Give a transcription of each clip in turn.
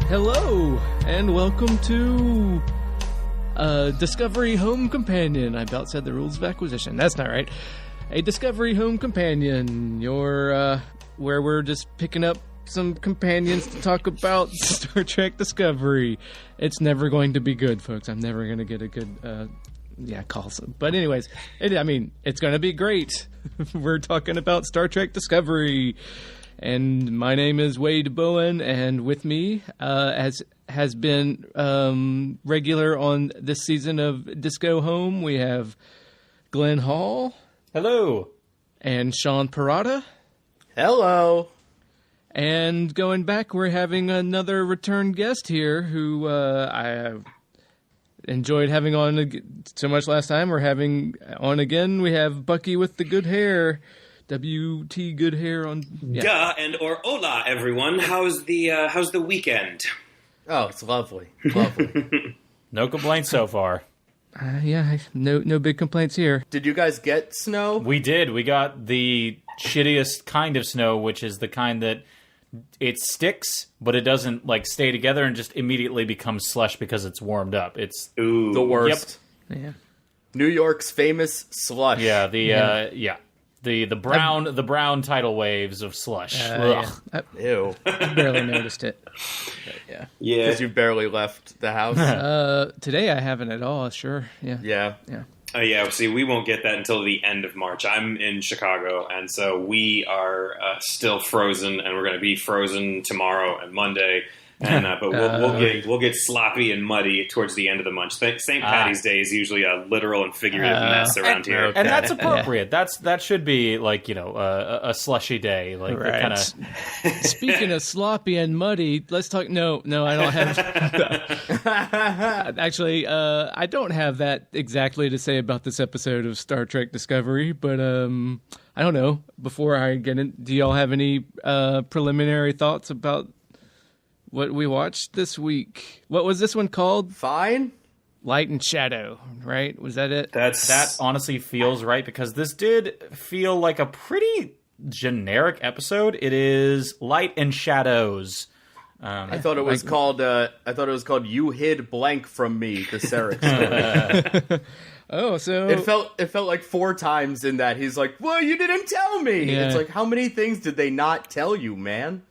Hello, and welcome to Discovery Home Companion. I about said the rules of acquisition. That's not right. A Discovery Home Companion, where we're just picking up some companions to talk about Star Trek Discovery. It's never going to be good, folks. I'm never going to get a good, call. But anyways, it's going to be great. We're talking about Star Trek Discovery. And my name is Wade Bowen, and with me, as has been regular on this season of Disco Home, we have Glenn Hall. Hello. And Sean Parada. Hello. And going back, we're having another return guest here who I enjoyed having on so much last time. We're having on again. We have Bucky with the good hair. WT good hair on. Yeah. Duh and or hola, everyone. How's the weekend? Oh, it's lovely, lovely. No complaints so far. No big complaints here. Did you guys get snow? We did. We got the shittiest kind of snow, which is the kind that it sticks, but it doesn't stay together and just immediately becomes slush because it's warmed up. It's the worst. Yep. Yeah. New York's famous slush. Yeah. The brown tidal waves of slush. Ew. I barely noticed it. Yeah. Because you barely left the house. Today I haven't at all. Sure. Yeah. Yeah. See, we won't get that until the end of March. I'm in Chicago, and so we are still frozen, and we're going to be frozen tomorrow and Monday. And but we'll get sloppy and muddy towards the end of the month. St. Patty's Day is usually a literal and figurative mess around here, and that's appropriate. That should be a slushy day, right. Kind of. Speaking of sloppy and muddy, let's talk. No, I don't have. Actually, I don't have that exactly to say about this episode of Star Trek Discovery, but I don't know. Before I get in, do y'all have any preliminary thoughts about what we watched this week? What was this one called? Fine. Light and Shadow, right? Was that it? That honestly feels right, because this did feel like a pretty generic episode. It is Light and Shadows. I thought it was called. You Hid Blank from Me, the Sarek story. Oh, so it felt like 4 times in that he's like, "Well, you didn't tell me." Yeah. It's like, how many things did they not tell you, man?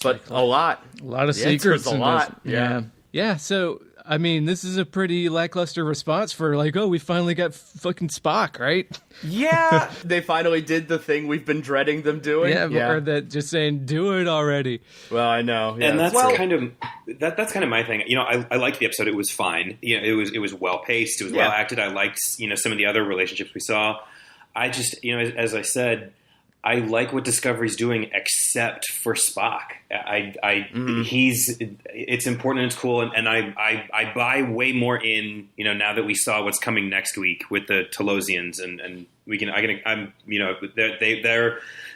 But a lot. A lot of secrets. A lot. Yeah. Yeah, so, this is a pretty lackluster response for we finally got fucking Spock, right? Yeah. They finally did the thing we've been dreading them doing. Yeah. Or that just saying, do it already. Well, I know. Yeah. And that's kind of my thing. I liked the episode. It was fine. It was well paced. It was well acted. I liked, some of the other relationships we saw. I just, as I said, I like what Discovery's doing, except for Spock. It's important and it's cool, and I buy way more in. Now that we saw what's coming next week with the Talosians, and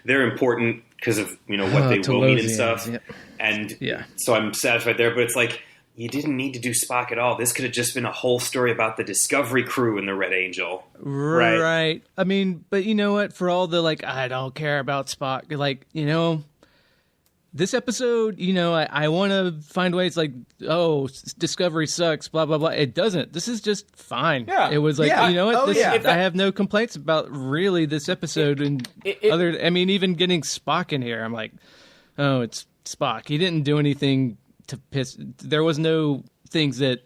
they're important because of what they will mean and stuff. Yep. And so I'm satisfied there. But it's like, you didn't need to do Spock at all. This could have just been a whole story about the Discovery crew and the Red Angel. Right. But you know what? For all the, I don't care about Spock, this episode, I want to find ways Discovery sucks, blah, blah, blah. It doesn't. This is just fine. Yeah. It was you know what? I have no complaints about really this episode. Even getting Spock in here, I'm like, oh, it's Spock. He didn't do anything to piss. There was no things that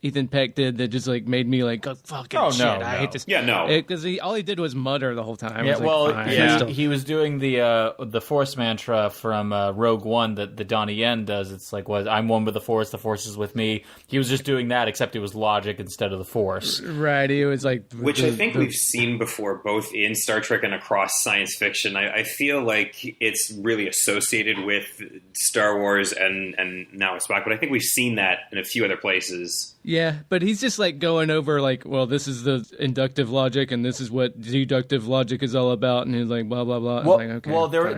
Ethan Peck did that just made me go fucking shit. I hate this. Yeah, no. Because all he did was mutter the whole time. He was doing the Force mantra from Rogue One that Donnie Yen does. It's I'm one with the Force is with me. He was just doing that, except it was logic instead of the Force. Right. He was which I think we've seen before, both in Star Trek and across science fiction. I feel like it's really associated with Star Wars and now Spock, but I think we've seen that in a few other places. Yeah, but he's just going over this is the inductive logic and this is what deductive logic is all about, and he's blah blah blah. The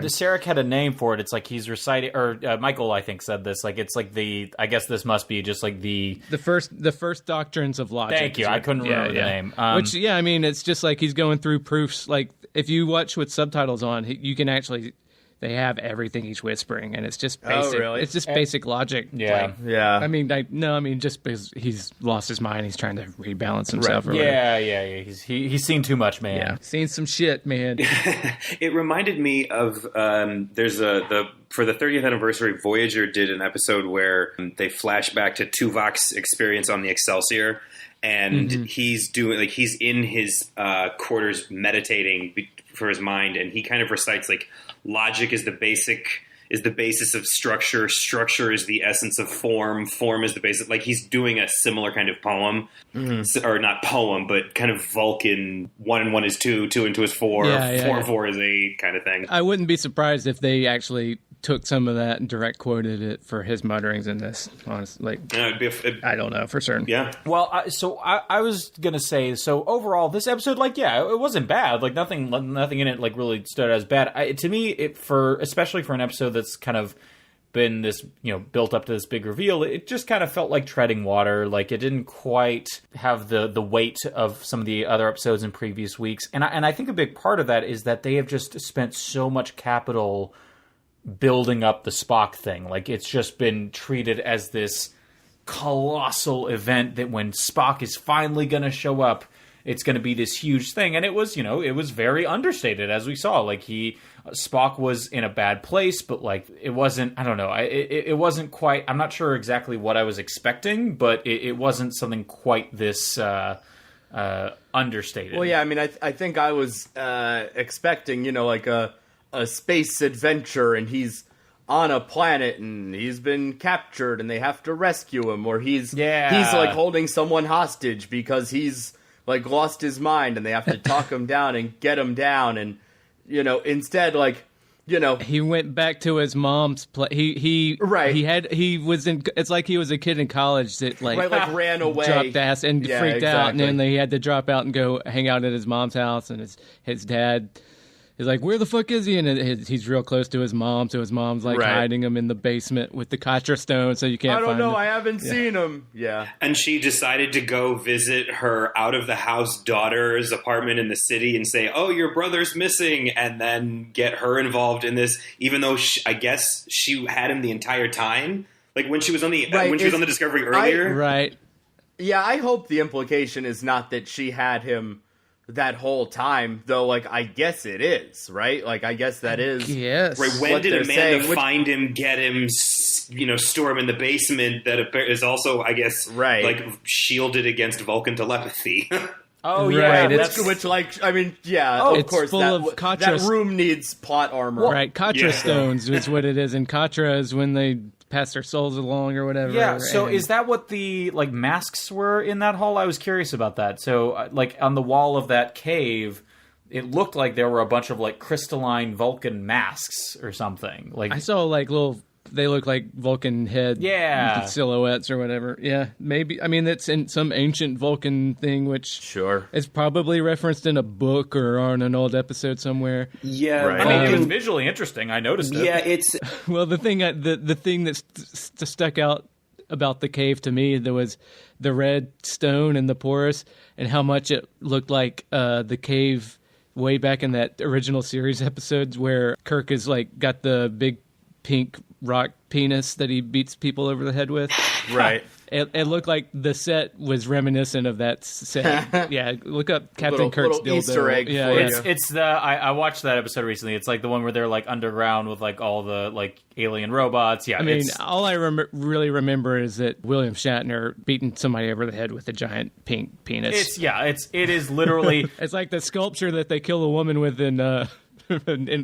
Sarek had a name for it. It's he's reciting, or Michael I think said this. I guess this must be just the first doctrines of logic. Thank you. I couldn't remember the name. It's just he's going through proofs. If you watch with subtitles on, you can actually they have everything he's whispering, and it's just basic. Oh, really? It's just basic logic. Yeah. Like, Yeah. I mean, just because he's lost his mind, he's trying to rebalance himself. Or whatever. Yeah. He's seen too much, man. Yeah, seen some shit, man. It reminded me of for the 30th anniversary, Voyager did an episode where they flash back to Tuvok's experience on the Excelsior, and he's in his quarters meditating for his mind, and he kind of recites like logic is the basis of structure. Structure is the essence of form. Form is the basis. Like he's doing a similar kind of poem, or not poem, but kind of Vulcan. 1 and 1 is 2, 2 and 2 is 4, 4 and 4 is 8 kind of thing. I wouldn't be surprised if they actually took some of that and direct quoted it for his mutterings in this. Honestly, I don't know for certain. Yeah. Well, I was gonna say, so overall, this episode, like, yeah, it wasn't bad. Like nothing in it like really stood out as bad. To me, especially for an episode that's kind of been this, built up to this big reveal, it just kind of felt like treading water. Like it didn't quite have the weight of some of the other episodes in previous weeks. And I think a big part of that is that they have just spent so much capital building up the Spock thing. Like it's just been treated as this colossal event that when Spock is finally going to show up, it's going to be this huge thing. And it was, it was very understated, as we saw. Like Spock was in a bad place, but like it wasn't, I don't know, it wasn't quite, I'm not sure exactly what I was expecting, but it wasn't something quite this understated. Well, yeah, I mean, I think I was expecting, like a space adventure, and he's on a planet and he's been captured and they have to rescue him, or he's like holding someone hostage because he's like lost his mind and they have to talk him down and get him down, and instead, like, he went back to his mom's place. He was in. It's like he was a kid in college that like ran away, dropped ass, and freaked out, and then he had to drop out and go hang out at his mom's house, and his dad is like, where the fuck is he? And he's real close to his mom, so his mom's like hiding him in the basement with the Katra stone, so you can't find him. I don't know, I haven't seen him. Yeah. And she decided to go visit her out-of-the-house daughter's apartment in the city and say, oh, your brother's missing, and then get her involved in this, even though I guess she had him the entire time. Like when she was on the she was on the Discovery earlier. Right. Yeah, I hope the implication is not that she had him that whole time, though. Like, I guess it is, right? Like, I guess that is. Yes. Right. When did Amanda find him, get him, store him in the basement? That is also, I guess, like shielded against Vulcan telepathy. Oh yeah, right. Of course, that room needs plot armor, right? Katra stones is what it is, and Katra is when they pass their souls along or whatever. Yeah. So is that what the like masks were in that hall? I was curious about that. So like on the wall of that cave, it looked like there were a bunch of like crystalline Vulcan masks or something. Like I saw like little. They look like Vulcan head silhouettes or whatever. Yeah, maybe. I mean, it's in some ancient Vulcan thing, which is probably referenced in a book or on an old episode somewhere. Yeah, right. I mean, it was visually interesting. I noticed it. Yeah, it's well, the thing that stuck out about the cave to me, there was the red stone and the porous, and how much it looked like the cave way back in that original series episodes where Kirk is like got the big pink rock penis that he beats people over the head with. Right. It looked like the set was reminiscent of that set. Yeah, look up Captain Kirk's dildo. Easter egg. Yeah, it's the I watched that episode recently. It's like the one where they're like underground with like all the like alien robots. Yeah, I mean, all I really remember is that William Shatner beating somebody over the head with a giant pink penis. It is literally. It's like the sculpture that they kill a woman with in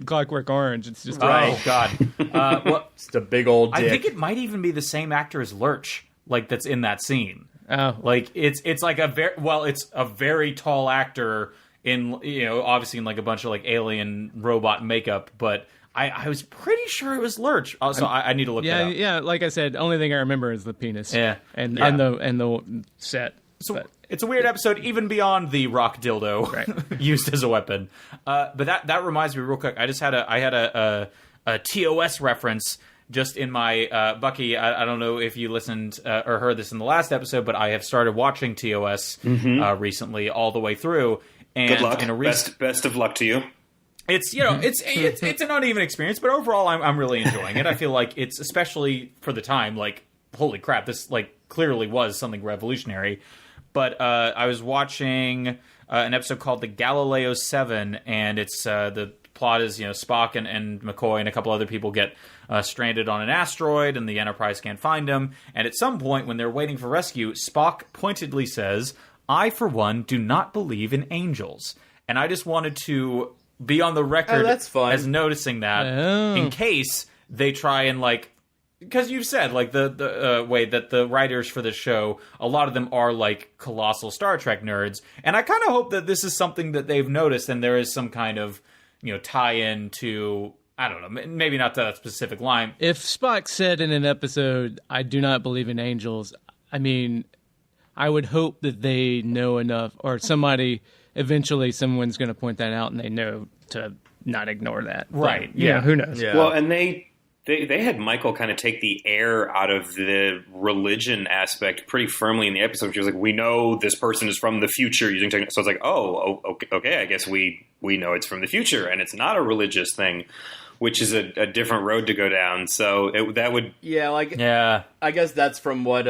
Clockwork Orange. It's just oh god, it's a big old dick. I think it might even be the same actor as Lurch, like that's in that scene. Oh, like it's like it's a very tall actor in obviously in like a bunch of like alien robot makeup, but I was pretty sure it was Lurch. So I need to look that up. Yeah, like I said, the only thing I remember is the penis. Yeah, and the set. So it's a weird episode, even beyond the rock dildo used as a weapon. But that reminds me real quick. I had a TOS reference just in my Bucky. I don't know if you listened or heard this in the last episode, but I have started watching TOS recently all the way through. And good luck. Best of luck to you. it's it's an uneven experience, but overall I'm really enjoying it. I feel like it's, especially for the time, like, holy crap, this like clearly was something revolutionary. But I was watching an episode called The Galileo 7, and it's the plot is, Spock and McCoy and a couple other people get stranded on an asteroid, and the Enterprise can't find them. And at some point, when they're waiting for rescue, Spock pointedly says, "I, for one, do not believe in angels." And I just wanted to be on the record as noticing that in case they try and, like, because you've said, like, the way that the writers for this show, a lot of them are, like, colossal Star Trek nerds. And I kind of hope that this is something that they've noticed, and there is some kind of, tie-in to, I don't know, maybe not to that specific line. If Spock said in an episode, "I do not believe in angels," I mean, I would hope that they know enough, or eventually someone's going to point that out, and they know to not ignore that. Right. Yeah. Who knows? Yeah. Well, and they had Michael kind of take the air out of the religion aspect pretty firmly in the episode. She was like, "We know this person is from the future using technology." So it's like, oh, okay, I guess we know it's from the future, and it's not a religious thing, which is a different road to go down. So that would... Yeah, I guess that's from what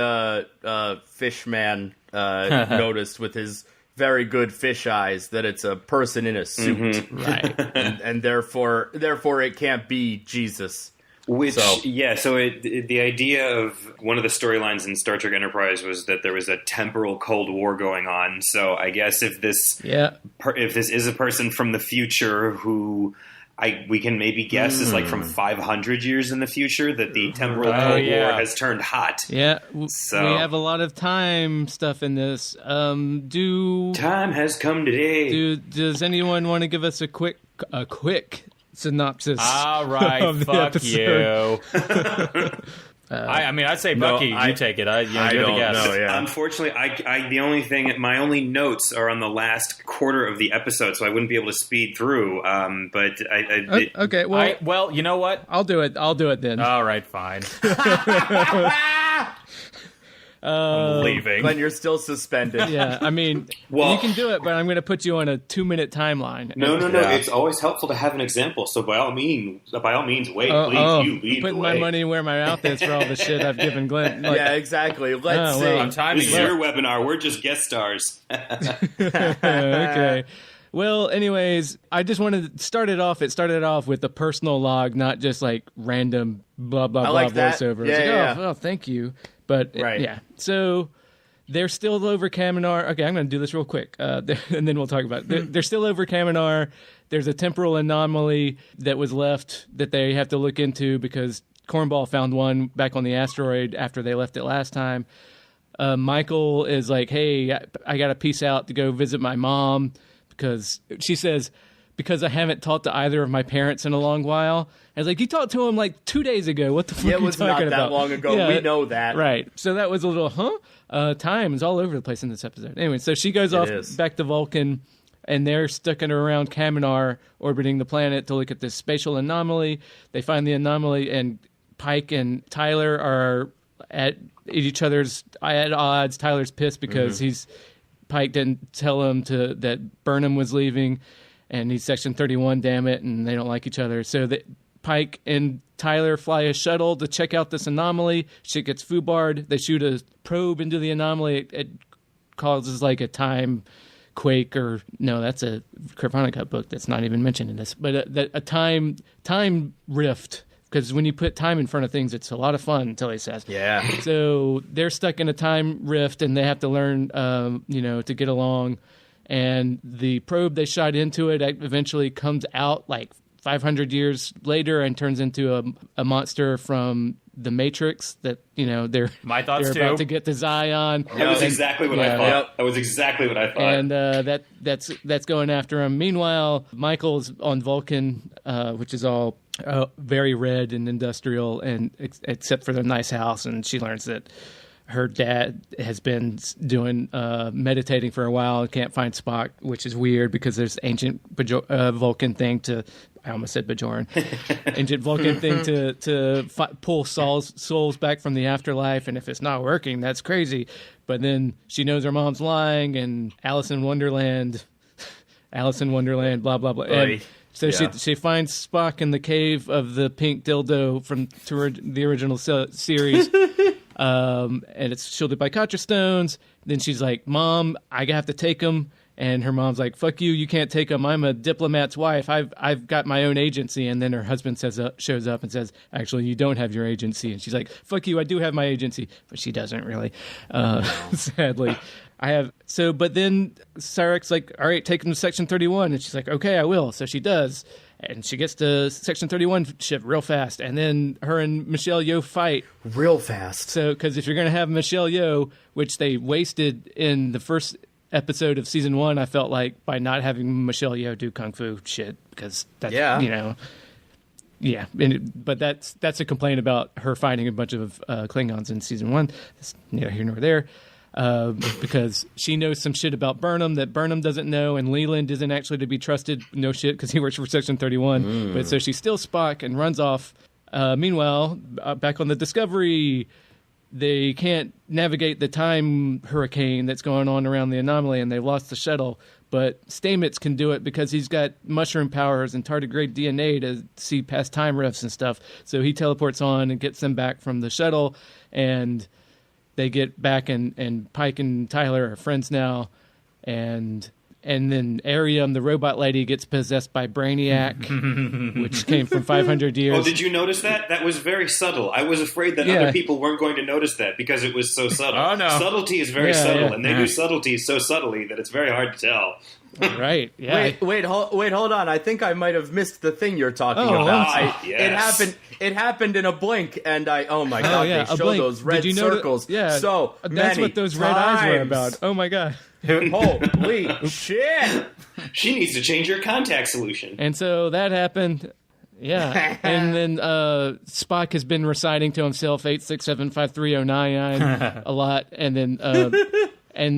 Fishman noticed with his very good fish eyes, that it's a person in a suit. Mm-hmm. Right. and therefore it can't be Jesus. So the idea of one of the storylines in Star Trek Enterprise was that there was a temporal Cold War going on. So I guess if this is a person from the future who we can maybe guess is like from 500 years in the future, that the temporal Cold War has turned hot. Yeah, so we have a lot of time stuff in this. Time has come today. Does anyone want to give us a quick synopsis? All right, fuck you. I'd say Bucky, you take it. You're the guest. Know, yeah. Unfortunately, my only notes are on the last quarter of the episode, so I wouldn't be able to speed through. Okay. Well, you know what? I'll do it then. All right, fine. I'm leaving. Glenn, you're still suspended. Yeah, I mean, you can do it, but I'm going to put you on a 2-minute timeline. No. It's always helpful to have an example. So by all means, wait. You lead putting my money where my mouth is for all the shit I've given Glenn. Yeah, exactly. Let's see. I'm timing. This is your webinar. We're just guest stars. Okay. Well, anyways, I just wanted to start it off. It started off with a personal log, not just like random blah blah blah voiceover. Yeah. Oh, thank you. But so they're still over Kaminar. Okay, I'm going to do this real quick, and then we'll talk about it. They're still over Kaminar. There's a temporal anomaly that was left that they have to look into because Cornball found one back on the asteroid after they left it last time. Michael is like, "Hey, I got to peace out to go visit my mom," because she says, "Because I haven't talked to either of my parents in a long while." I was like, "You talked to him like 2 days ago. What the fuck are you talking about?" It was not that long ago. Yeah, we know that. Right. So that was a little, time is all over the place in this episode. Anyway, so she goes off back to Vulcan, and they're sticking around Kaminar, orbiting the planet to look at this spatial anomaly. They find the anomaly, and Pike and Tyler are at each other's at odds. Tyler's pissed because Pike didn't tell him that Burnham was leaving, and he's Section 31, damn it, and they don't like each other. So Pike and Tyler fly a shuttle to check out this anomaly. Shit gets foobarred. They shoot a probe into the anomaly. It causes like a time quake, or no, that's a Kravonic book that's not even mentioned in this, but a time rift. Because when you put time in front of things, it's a lot of fun, Tilly says. Yeah. So they're stuck in a time rift, and they have to learn, to get along. And the probe they shot into it eventually comes out like 500 years later and turns into a monster from the Matrix that, they're about to get to Zion. That was exactly what I thought. Yep. That was exactly what I thought. And that's going after him. Meanwhile, Michael's on Vulcan, which is all very red and industrial, and except for the nice house, and she learns that her dad has been doing meditating for a while and can't find Spock, which is weird because there's ancient Vulcan thing I almost said Bajoran. Ancient Vulcan thing to pull souls back from the afterlife, and if it's not working, that's crazy. But then she knows her mom's lying, and Alice in Wonderland, Alice in Wonderland, blah blah blah. And so she finds Spock in the cave of the pink dildo from the original series, and it's shielded by Contra stones. Then she's like, "Mom, I have to take him." And her mom's like, "Fuck you! You can't take him. I'm a diplomat's wife. I've got my own agency." And then her husband shows up and says, "Actually, you don't have your agency." And she's like, "Fuck you! I do have my agency," but she doesn't really. Sadly, But then Sarek's like, "All right, take him to Section 31," and she's like, "Okay, I will." So she does, and she gets to Section 31 ship real fast. And then her and Michelle Yeoh fight real fast. So because if you're gonna have Michelle Yeoh, which they wasted in the first episode of season 1, I felt like, by not having Michelle Yeoh do kung fu shit, because that's but that's a complaint about her fighting a bunch of Klingons in season 1. That's neither here nor there, because she knows some shit about Burnham that Burnham doesn't know, and Leland isn't actually to be trusted. No shit, because he works for Section 31. But so she's still Spock and runs off. Meanwhile, back on the Discovery, they can't navigate the time hurricane that's going on around the anomaly, and they've lost the shuttle. But Stamets can do it because he's got mushroom powers and tardigrade DNA to see past time rifts and stuff. So he teleports on and gets them back from the shuttle, and they get back, and Pike and Tyler are friends now. And then Arium, the robot lady, gets possessed by Brainiac, which came from 500 years. Oh, did you notice that? That was very subtle. I was afraid that other people weren't going to notice that because it was so subtle. Oh, no. Subtlety is very subtle, and they do subtlety so subtly that it's very hard to tell. Right, yeah. Wait, hold on. I think I might have missed the thing you're talking about. Yes. It happened in a blink, and oh my god, they show those red circles. So that's what those red eyes were about. Oh my god. Holy shit! She needs to change her contact solution. And so that happened. Yeah. And then Spock has been reciting to himself 8675309 a lot, and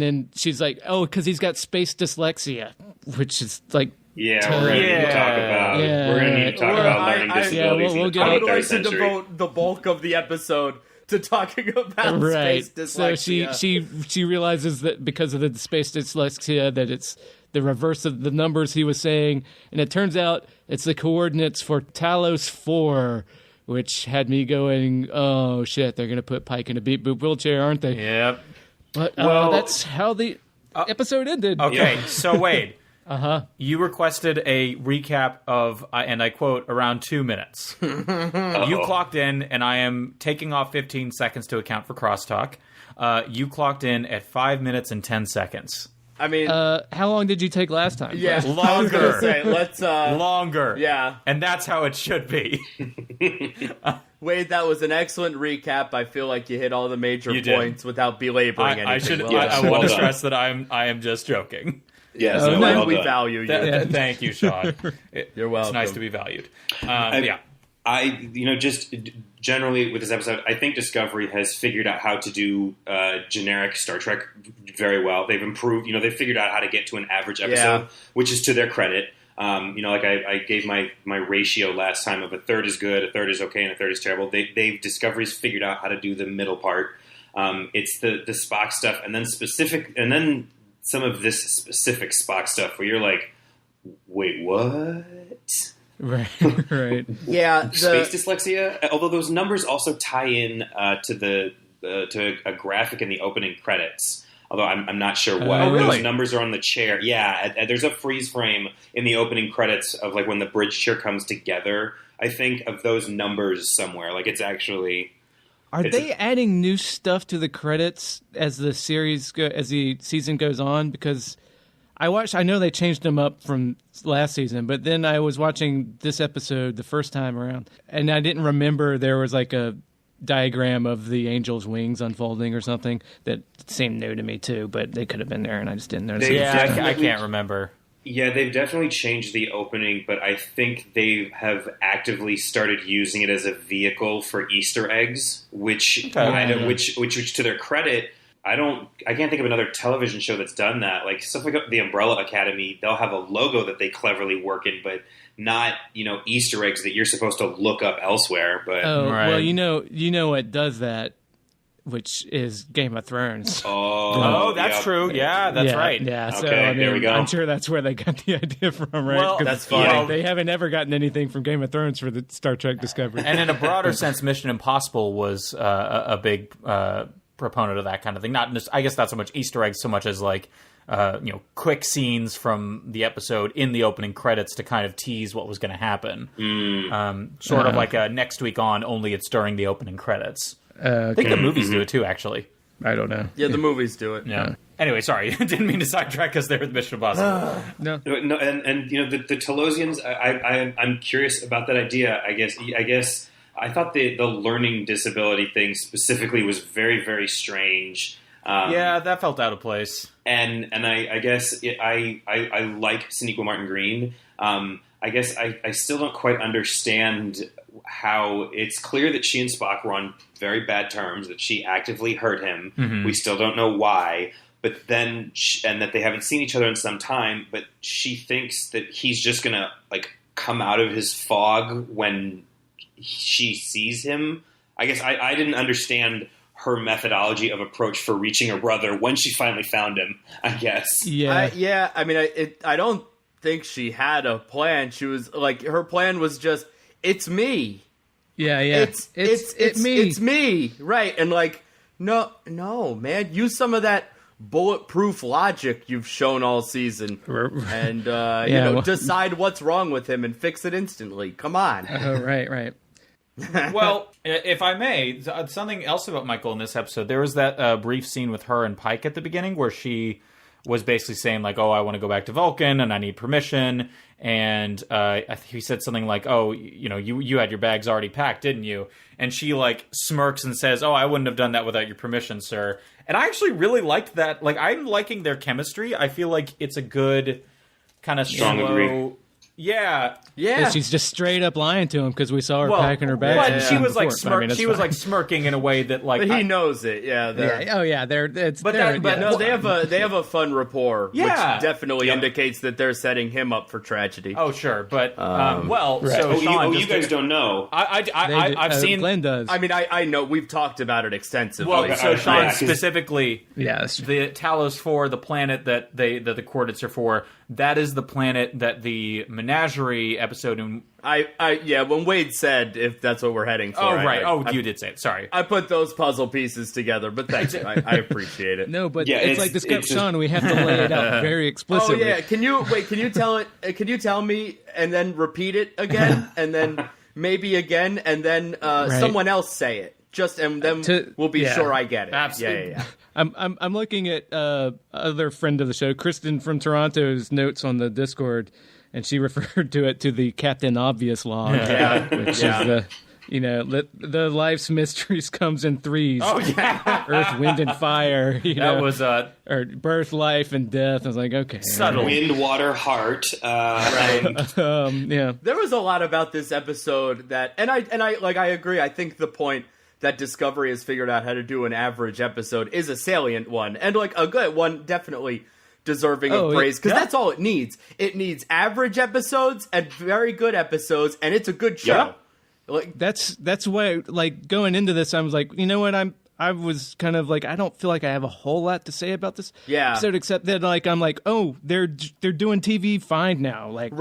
then she's like, "Oh, because he's got space dyslexia," which is like, we're gonna need to talk about. We're gonna need to talk about learning disabilities in the 23rd I would like century. to devote the bulk of the episode to talking about space dyslexia. So she realizes that because of the space dyslexia, that it's the reverse of the numbers he was saying, and it turns out it's the coordinates for Talos 4, which had me going, "Oh shit, they're gonna put Pike in a beep boop wheelchair, aren't they?" Yep. But that's how the episode ended. Okay, so Wade. You requested a recap of, and I quote, around 2 minutes. You clocked in, and I am taking off 15 seconds to account for crosstalk. You clocked in at 5 minutes and 10 seconds. I mean, how long did you take last time? Yeah, longer. Let's longer. Yeah, and that's how it should be. Wade, that was an excellent recap. I feel like you hit all the major points without belaboring anything. I want to stress that I am just joking. Yes, we value you. Thank you, Sean. You're welcome. It's nice to be valued. Just generally with this episode, I think Discovery has figured out how to do generic Star Trek very well. They've improved. They've figured out how to get to an average episode, which is to their credit. I gave my ratio last time of a third is good, a third is okay, and a third is terrible. Discovery's figured out how to do the middle part. It's the Spock stuff, and then some of this specific Spock stuff where you're like, wait, what? Right. Yeah. Space dyslexia, although those numbers also tie in to a graphic in the opening credits. Although I'm not sure what. Those numbers are on the chair. Yeah, there's a freeze frame in the opening credits of like when the bridge chair comes together. I think of those numbers somewhere. Like it's actually. Are they adding new stuff to the credits as the season goes on? Because I know they changed them up from last season, but then I was watching this episode the first time around, and I didn't remember there was like a diagram of the angel's wings unfolding or something that seemed new to me too, but they could have been there and I just didn't notice. I can't remember. Yeah, they've definitely changed the opening, but I think they have actively started using it as a vehicle for Easter eggs, which to their credit, I can't think of another television show that's done that. Like stuff like the Umbrella Academy, they'll have a logo that they cleverly work in, but not, Easter eggs that you're supposed to look up elsewhere. But well, you know what does that? which is Game of Thrones. Oh, that's true. Yeah, that's right. Yeah, so Okay, I mean, there we go. I'm sure that's where they got the idea from, right? Well, 'Cause, that's funny. They haven't ever gotten anything from Game of Thrones for the Star Trek Discovery. And in a broader sense, Mission Impossible was a big proponent of that kind of thing. Not just, I guess, not so much Easter eggs, so much as like quick scenes from the episode in the opening credits to kind of tease what was going to happen. Sort of like a Next Week On, only it's during the opening credits. I think the movies do it too, actually. I don't know. Yeah, the movies do it. Yeah. Anyway, sorry, didn't mean to sidetrack us there with Mission Impossible. No. And the Telosians, I'm curious about that idea. I guess I thought the learning disability thing specifically was very, very strange. Yeah, that felt out of place. And I guess I like Sonequa Martin Green. I guess I still don't quite understand how it's clear that she and Spock were on very bad terms, that she actively hurt him. Mm-hmm. We still don't know why. But then, and that they haven't seen each other in some time, but she thinks that he's just going to like come out of his fog when she sees him. I guess I didn't understand her methodology of approach for reaching her brother when she finally found him, I guess. Yeah. I mean, I don't think she had a plan. She was like, her plan was just, it's me. Yeah. It's me. It's me. Right. And like, no, man, use some of that bulletproof logic you've shown all season and, decide what's wrong with him and fix it instantly. Come on. Oh, right. Well, if I may, something else about Michael in this episode. There was that brief scene with her and Pike at the beginning where she was basically saying like, "Oh, I want to go back to Vulcan and I need permission." And I think he said something like, "Oh, you had your bags already packed, didn't you?" And she like smirks and says, "Oh, I wouldn't have done that without your permission, sir." And I actually really liked that. Like, I'm liking their chemistry. I feel like it's a good kind of Strong slow. agree. Yeah. But she's just straight up lying to him because we saw her packing her bags. But she was like before. like smirking in a way that like. But he knows it. Yeah. They have a fun rapport. Yeah. Which definitely indicates that they're setting him up for tragedy. Oh sure, but right. so Sean, you guys don't know. I've seen. Glenn does. I mean, I know we've talked about it extensively. Well, so Sean Yeah. specifically, yes, the Talos 4, the planet that the coordinates are for, that is the planet that the Menagerie episode. When Wade said if that's what we're heading for. Oh right. You did say it. Sorry. I put those puzzle pieces together, but thank you. I appreciate it. No, but Yeah, it's like this Sean. We have to lay it out very explicitly. Oh yeah. Can you tell it? Can you tell me and then repeat it again, and then maybe again, and then someone else say it. And then we'll be sure I get it. Absolutely. Yeah. I'm looking at other friend of the show, Kristen from Toronto's notes on the Discord, and she referred to it to the Captain Obvious log, which is the life's mysteries comes in threes. Oh yeah. Earth, wind, and fire. That was or birth, life, and death. I was like, okay, subtle. Wind, water, heart. yeah. There was a lot about this episode that, and I agree. I think the point that Discovery has figured out how to do an average episode is a salient one, and like a good one, definitely deserving of praise, because that's all it needs. It needs average episodes and very good episodes, and it's a good show. Yeah. Like that's why, like, going into this, I was like, you know what, I was kind of like, I don't feel like I have a whole lot to say about this episode, except that like I'm like, oh, they're doing TV fine now, like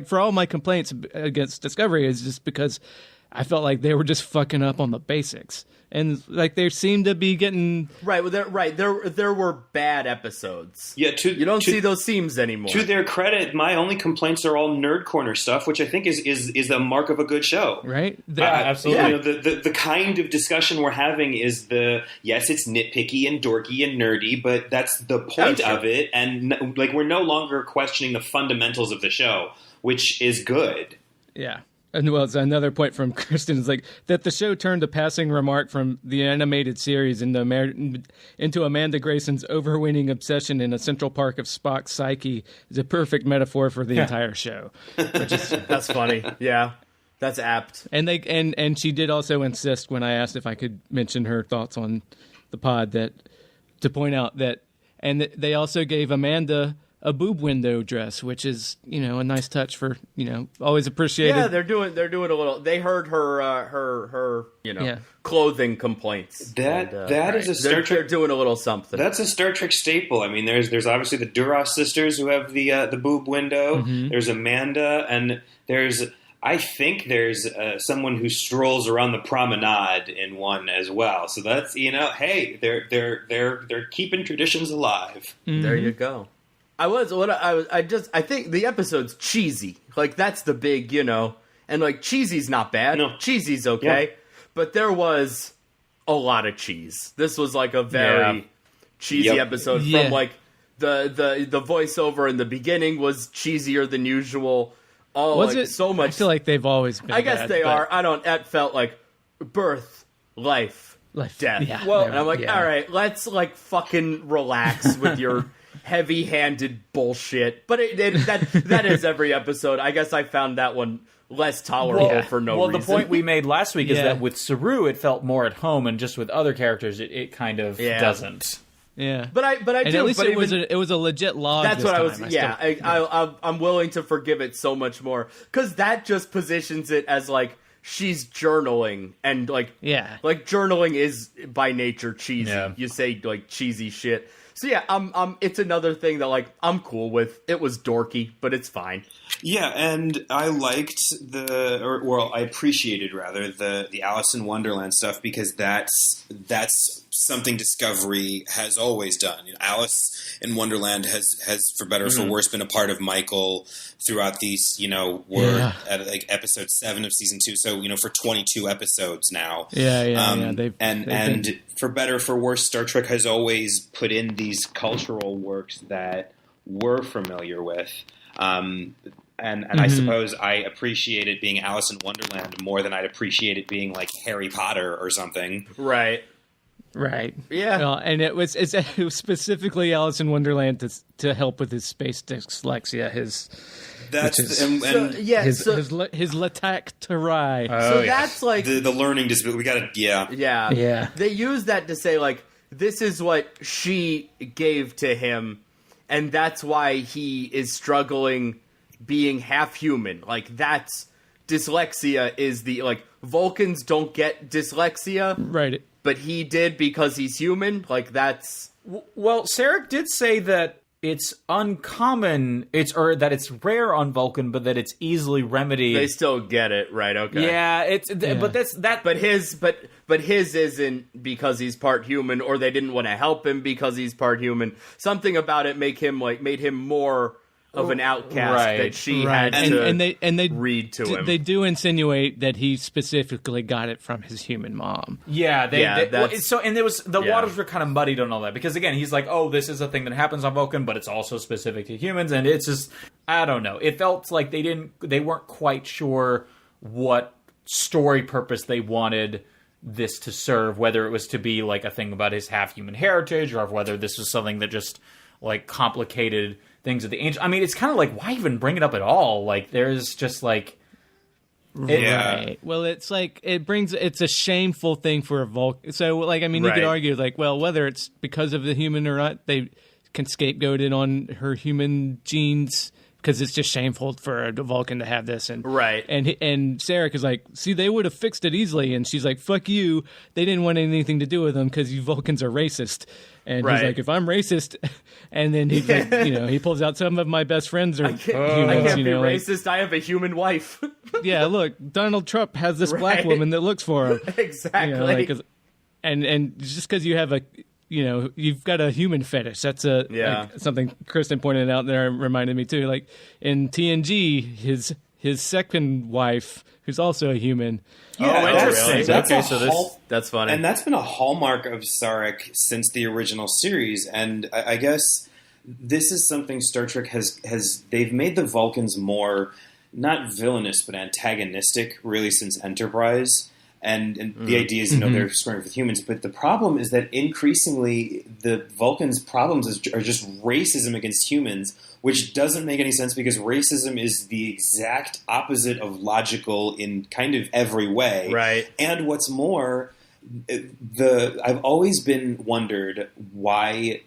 for all my complaints against Discovery is just because I felt like they were just fucking up on the basics, and like they seem to be getting right. Well, there were bad episodes. Yeah, you don't see those seams anymore. To their credit, my only complaints are all nerd corner stuff, which I think is the mark of a good show. Right? Absolutely. The kind of discussion we're having is yes, it's nitpicky and dorky and nerdy, but that's the point of it, and like we're no longer questioning the fundamentals of the show, which is good. Yeah. And well, it's another point from Kristen is like that the show turned a passing remark from the animated series into Amanda Grayson's overweening obsession in a central park of Spock's psyche is a perfect metaphor for the entire show. That's funny. Yeah, that's apt. And and she did also insist when I asked if I could mention her thoughts on the pod to point out that, and they also gave Amanda a boob window dress, which is, you know, a nice touch for, you know, always appreciated. Yeah, they're doing a little. They heard her you know, clothing complaints. That is a Star Trek. They're doing a little something. That's a Star Trek staple. I mean, there's obviously the Duras sisters who have the boob window. Mm-hmm. There's Amanda, and I think there's someone who strolls around the promenade in one as well. So that's, you know, hey, they're keeping traditions alive. Mm-hmm. There you go. I think the episode's cheesy. Like, that's the big, you know, and like cheesy's not bad. No. Cheesy's okay. Yeah. But there was a lot of cheese. This was like a very cheesy episode. From like the voiceover in the beginning was cheesier than usual. Was it so much? I feel like they've always been. I guess they are. It felt like birth, life, death. Yeah, well, and I'm like, all right, let's like fucking relax with your heavy-handed bullshit. But that is every episode. I guess I found that one less tolerable for no reason. Well, the point we made last week is that with Saru, it felt more at home, and just with other characters, it kind of doesn't. Yeah, but I and do. At least it was a legit log. That's what I was. I'm willing to forgive it so much more because that just positions it as like she's journaling and like journaling is by nature cheesy. Yeah. You say like cheesy shit. So it's another thing that like I'm cool with. It was dorky, but it's fine. Yeah, and I liked I appreciated rather the Alice in Wonderland stuff because that's something Discovery has always done. You know, Alice in Wonderland has for better or for worse been a part of Michael throughout these, you know, we're at like episode 7 of season 2, so you know for 22 episodes now. And for better or for worse, Star Trek has always put in these cultural works that we're familiar with. And I suppose I appreciate it being Alice in Wonderland more than I'd appreciate it being like Harry Potter or something. Right. Yeah. Well, and it was specifically Alice in Wonderland to help with his space dyslexia. His latactari. That's like the learning disability. We got to yeah. They use that to say like this is what she gave to him, and that's why he is struggling being half human. Like that's dyslexia is the like Vulcans don't get dyslexia, right? But he did because he's human. Like that's Sarek did say that it's uncommon, that it's rare on Vulcan, but that it's easily remedied. They still get it, right? Okay. Yeah, but that's that. But his isn't because he's part human, or they didn't want to help him because he's part human. Something about it made him more of an outcast that she had to read to him. They do insinuate that he specifically got it from his human mom. Yeah, and there was the waters were kind of muddied on all that because again he's like, oh, this is a thing that happens on Vulcan, but it's also specific to humans, and it's just I don't know. It felt like they weren't quite sure what story purpose they wanted this to serve, whether it was to be like a thing about his half human heritage, or whether this was something that just like complicated things of the ancient. I mean, it's kind of like, why even bring it up at all? Like, there's just like, right. Well, it's like it's a shameful thing for a Vulcan. So, like, I mean, you could argue like, well, whether it's because of the human or not, they can scapegoat it on her human genes because it's just shameful for a Vulcan to have this. And and Sarek is like, see, they would have fixed it easily, and she's like, fuck you. They didn't want anything to do with them because you Vulcans are racist. And he's like, if I'm racist, and then he's like, you know, he pulls out some of my best friends are humans. I can't be racist. I have a human wife. Yeah, look, Donald Trump has this black woman that looks for him. Exactly. You know, like, and just because you have you've got a human fetish. That's like something Kristen pointed out there reminded me too. Like in TNG, his second wife, who's also a human. Interesting. That's funny. And that's been a hallmark of Sarek since the original series. And I guess this is something Star Trek has they've made the Vulcans more, not villainous, but antagonistic, really, since Enterprise. And the idea is, they're experimenting with humans. But the problem is that increasingly the Vulcans' problems are just racism against humans, which doesn't make any sense because racism is the exact opposite of logical in kind of every way. Right. And what's more, I've always been wondered why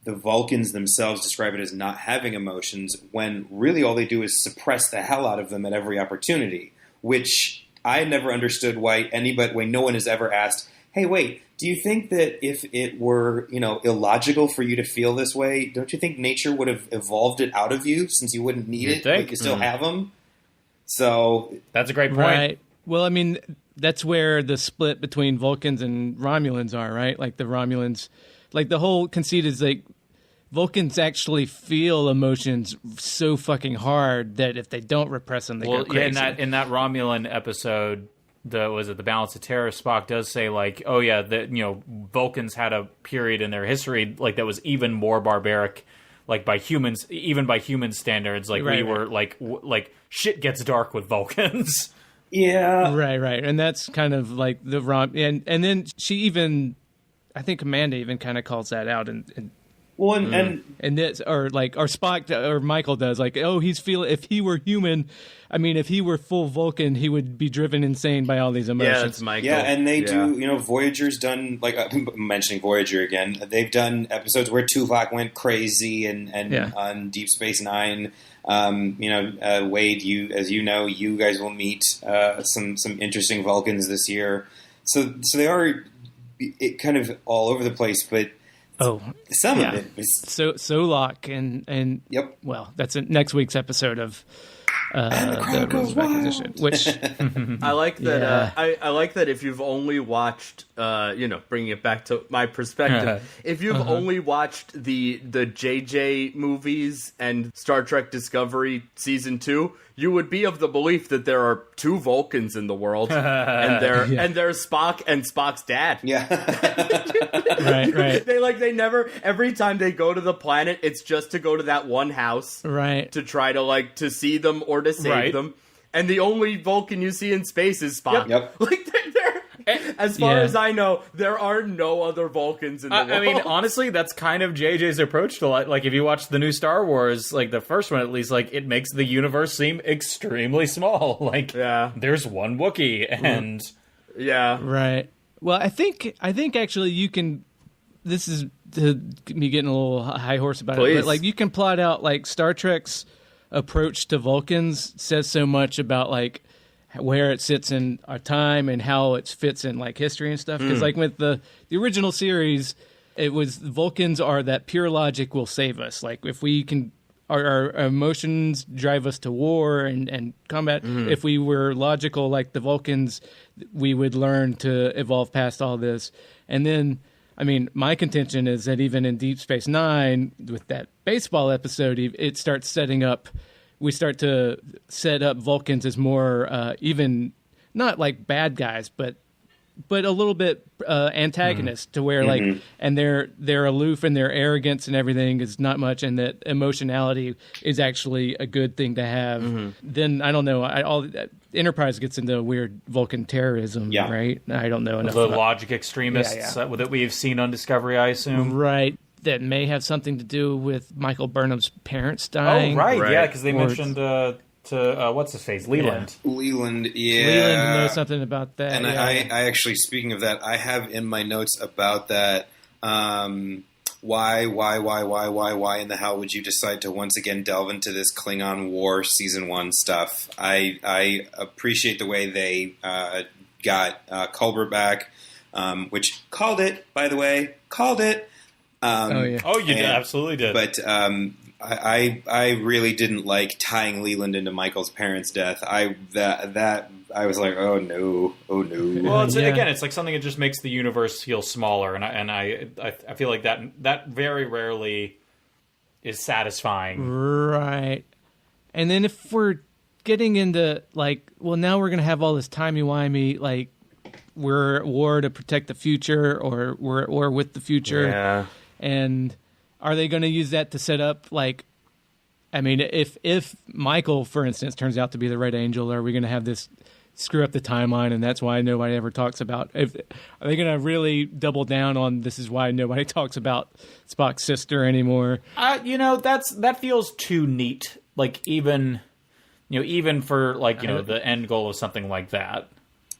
the Vulcans themselves describe it as not having emotions, when really all they do is suppress the hell out of them at every opportunity, which I never understood why no one has ever asked, hey, wait, do you think that if it were, illogical for you to feel this way, don't you think nature would have evolved it out of you since you wouldn't need it? Like you still have them? So that's a great point. Right. Well, I mean, that's where the split between Vulcans and Romulans are, right? Like the Romulans, like the whole conceit is like Vulcans actually feel emotions so fucking hard that if they don't repress them, they go crazy. Yeah, in that Romulan episode, the Balance of Terror, Spock does say like, oh yeah, Vulcans had a period in their history like that was even more barbaric, like by humans, even by human standards. Like we were like shit gets dark with Vulcans. Yeah, right, and that's kind of like the and then she even, I think Amanda even kind of calls that out and this, or Spock or Michael does, like, oh, if he were human, I mean, if he were full Vulcan, he would be driven insane by all these emotions. Yeah, it's Michael. Yeah, and they do, Voyager's done, like, mentioning Voyager again, they've done episodes where Tuvok went crazy and on Deep Space Nine. Wade, you guys will meet some interesting Vulcans this year. So they are kind of all over the place, but some of it was Solok and yep. Well, that's next week's episode of the Rules of Acquisition, which I like that. Yeah. I like that if you've only watched, bringing it back to my perspective, if you've only watched the JJ movies and Star Trek Discovery Season 2, you would be of the belief that there are two Vulcans in the world, and there's Spock and Spock's dad. Yeah, right. They never. Every time they go to the planet, it's just to go to that one house, right? To try to to see them or to save them. And the only Vulcan you see in space is Spock. Yep. As far as I know, there are no other Vulcans in the world. I mean, honestly, that's kind of JJ's approach to like if you watch the new Star Wars, like the first one at least, like it makes the universe seem extremely small. Like, there's one Wookiee, and right. Well, I think actually you can. This is me getting a little high horse about it, but like you can plot out like Star Trek's approach to Vulcans says so much about like where it sits in our time and how it fits in like history and stuff. Because like with the original series, it was Vulcans are that pure logic will save us. Like if we can, our emotions drive us to war and combat. If we were logical like the Vulcans, we would learn to evolve past all this. And then, I mean, my contention is that even in Deep Space Nine, with that baseball episode, it starts setting up. We start to set up Vulcans as more even not like bad guys, but a little bit antagonist to where like, and they're aloof and their arrogance and everything is not much, and that emotionality is actually a good thing to have. Then I don't know. Enterprise gets into weird Vulcan terrorism, right? I don't know enough. The logic extremists that we've seen on Discovery, I assume, right? That may have something to do with Michael Burnham's parents dying. Oh, right. Yeah, because they mentioned to what's his face, Leland. Leland, yeah. Leland knows something about that. And I actually, speaking of that, I have in my notes about that. Why in the hell would you decide to once again delve into this Klingon War Season 1 stuff? I appreciate the way they got Culber back, which called it, by the way. You absolutely did. But I really didn't like tying Leland into Michael's parents' death. I was like, oh no. Well, it's like something that just makes the universe feel smaller, and I feel like that very rarely is satisfying. Right. And then if we're getting into like, well, now we're gonna have all this timey-wimey, like we're at war to protect the future, or we're at war with the future. Yeah. And are they going to use that to set up, like, I mean, if Michael, for instance, turns out to be the Red Angel, are we going to have this screw up the timeline, and that's why nobody ever talks about? Are they going to really double down on this is why nobody talks about Spock's sister anymore? That feels too neat. Like even for like the end goal of something like that.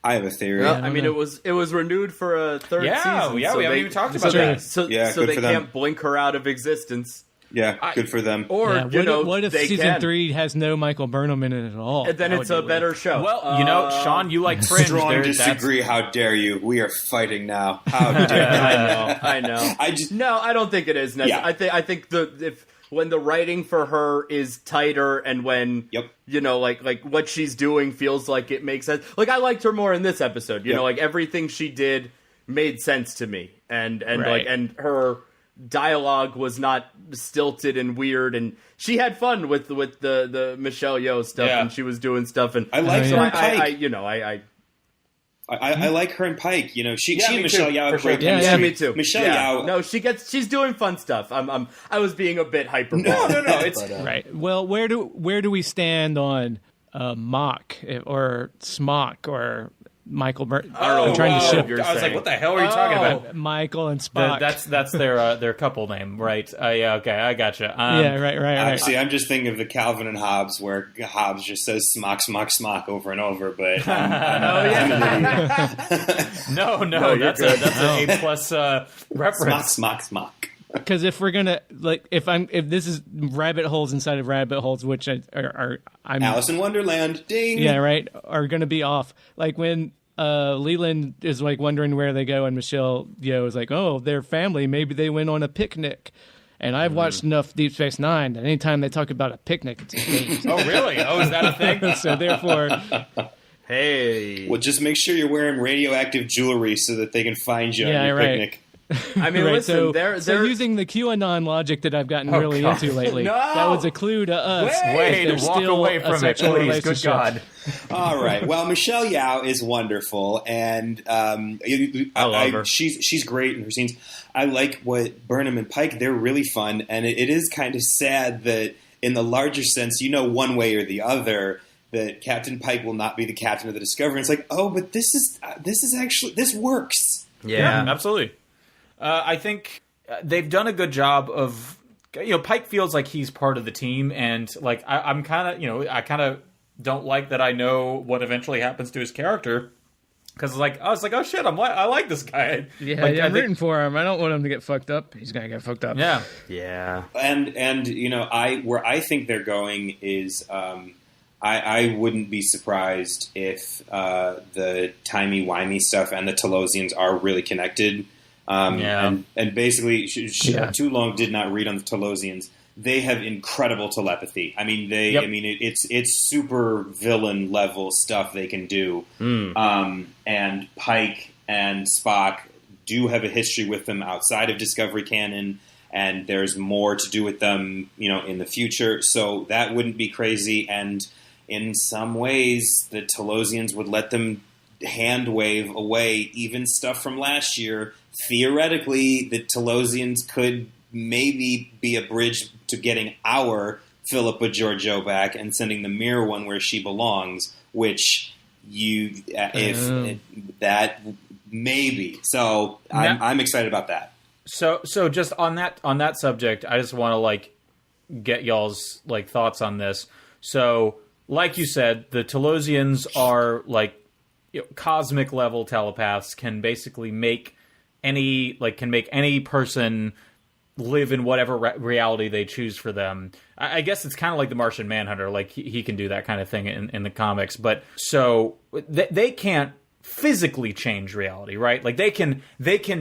I have a theory. Well, I mean, it was renewed for a third season. Yeah, we haven't even talked about that. So good they for them. can't blink her out of existence. Yeah, good for them. Or what if they season 3 has no Michael Burnham in it at all? And then it's a better show. Well, Sean, you like Fringe. Strong disagree. How dare you? We are fighting now. How dare you? I know. I don't think it is necessary. Yeah. I think when the writing for her is tighter and when like what she's doing feels like it makes sense. Like I liked her more in this episode. You know, like everything she did made sense to me, and right. and her dialogue was not stilted and weird, and she had fun with the Michelle Yeoh stuff, and she was doing stuff, and I like her and Pike. I like her and Pike. You know, she and Michelle Yeoh have great chemistry. Yeah, me too. Michelle Yeoh. No, she's doing fun stuff. I was being a bit hyperbolic. No. It's right. Well, where do we stand on Mock or Smock or Michael Burton? I'm trying to shift. I was like, what the hell are you talking about? Michael and Spock. That's their couple name, right? Yeah, okay, I gotcha. Right. Actually, I'm just thinking of the Calvin and Hobbes, where Hobbes just says "smock, smock, smock" over and over. But no, that's an A+ reference. Smock. Because if we're gonna if this is rabbit holes inside of rabbit holes, which I'm Alice in Wonderland, ding. Yeah, right. Are gonna be off. Like when Leland is like wondering where they go, and Michelle Yeoh is like, "Oh, their family. Maybe they went on a picnic." And I've watched enough Deep Space Nine that anytime they talk about a picnic, it's a thing. Oh, really? Oh, is that a thing? So therefore, hey, well, just make sure you're wearing radioactive jewelry so that they can find you on your picnic. I mean, right, listen, so using the QAnon logic that I've gotten really into lately, that was a clue to us. Wait, walk away from it, please. Good God. All right. Well, Michelle Yeoh is wonderful, and I love her. She's great in her scenes. I like what Burnham and Pike, they're really fun, and it is kind of sad that in the larger sense, one way or the other, that Captain Pike will not be the captain of the Discovery. And it's like, oh, but this works. Yeah, absolutely. I think they've done a good job of, Pike feels like he's part of the team, and like I'm kind of, I kind of don't like that I know what eventually happens to his character, because I was like, oh shit, I like this guy. Yeah, I'm rooting for him. I don't want him to get fucked up. He's gonna get fucked up. Yeah. And where I think they're going is, I wouldn't be surprised if the timey-wimey stuff and the Talosians are really connected. And basically, Too Long did not read on the Talosians. They have incredible telepathy. I mean, it's super villain level stuff they can do. And Pike and Spock do have a history with them outside of Discovery canon, and there's more to do with them, in the future. So that wouldn't be crazy. And in some ways, the Talosians would let them hand wave away even stuff from last year. Theoretically, the Talosians could maybe be a bridge to getting our Philippa Georgiou back and sending the Mirror One where she belongs, which that maybe. So I'm excited about that. So just on that subject, I just want to get y'all's thoughts on this. So, like you said, the Talosians are cosmic level telepaths, can basically make any person live in whatever reality they choose for them. I guess it's kind of like the Martian Manhunter. He can do that kind of thing in the comics. But so they can't physically change reality, right? They can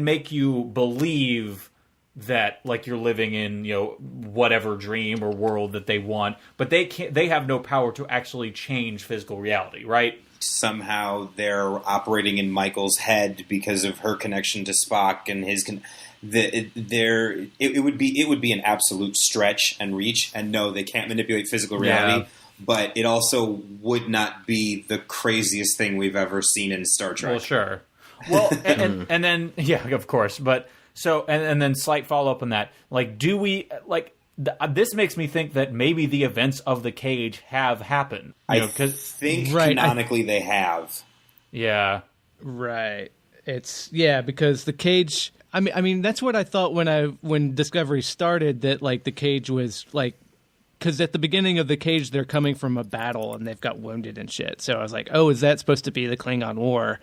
make you believe that you're living in whatever dream or world that they want, but they have no power to actually change physical reality, right? Somehow they're operating in Michael's head because of her connection to Spock and his. It would be an absolute stretch and reach, and no, they can't manipulate physical reality. Yeah. But it also would not be the craziest thing we've ever seen in Star Trek. Well, sure. Well, and then of course, but so and then slight follow up on that. Do we this makes me think that maybe the events of the Cage have happened. I think canonically they have. Yeah. Right. It's because the Cage. I mean that's what I thought when Discovery started, that the Cage was because at the beginning of The Cage, they're coming from a battle and they've got wounded and shit. So I was like, oh, is that supposed to be the Klingon War?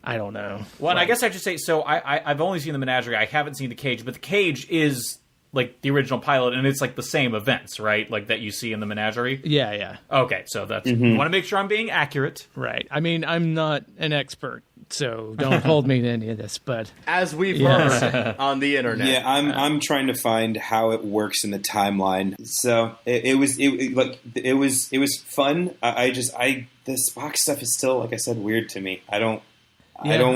I don't know. Well, and I guess I should say, so I've only seen the Menagerie. I haven't seen The Cage, but The Cage is like the original pilot, and it's like the same events, right? Like that you see in the Menagerie? Yeah. Okay, so that's... I want to make sure I'm being accurate. Right. I mean, I'm not an expert, so don't hold me to any of this, but... As we've heard on the internet. Yeah, I'm trying to find how it works in the timeline. So it was fun. The Spock stuff is still, like I said, weird to me. I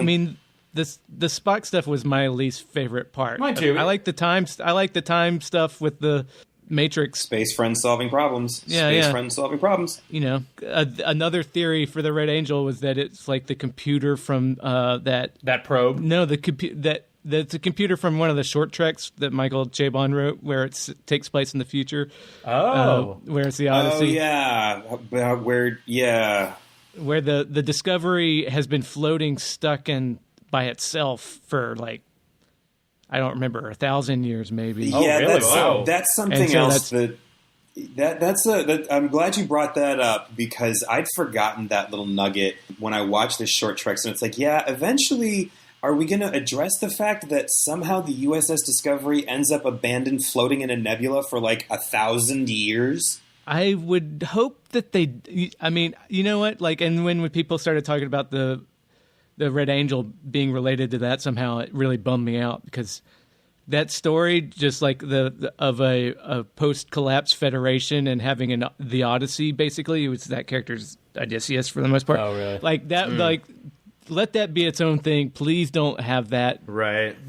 mean, the Spock stuff was my least favorite part. Mine too. I like the time stuff with the Matrix. Space friends solving problems. Friends solving problems. You know, another theory for the Red Angel was that it's like the computer from that probe. No, that's a computer from one of the short treks that Michael Chabon wrote, where it takes place in the future. Oh, where it's the Odyssey. Where the Discovery has been floating stuck in by itself for like, I don't remember, 1,000 years maybe. Yeah, really? That's something else I'm glad you brought that up, because I'd forgotten that little nugget when I watched the short treks, and it's like, yeah, eventually are we going to address the fact that somehow the USS Discovery ends up abandoned floating in a nebula for like 1,000 years? I would hope that they. I mean, you know what? Like, and when people started talking about the Red Angel being related to that somehow, it really bummed me out, because that story, just like of a post-collapse Federation and having the Odyssey, basically, it was that character's Odysseus for the most part. Oh, really? Like that, like. Let that be its own thing. Please don't have that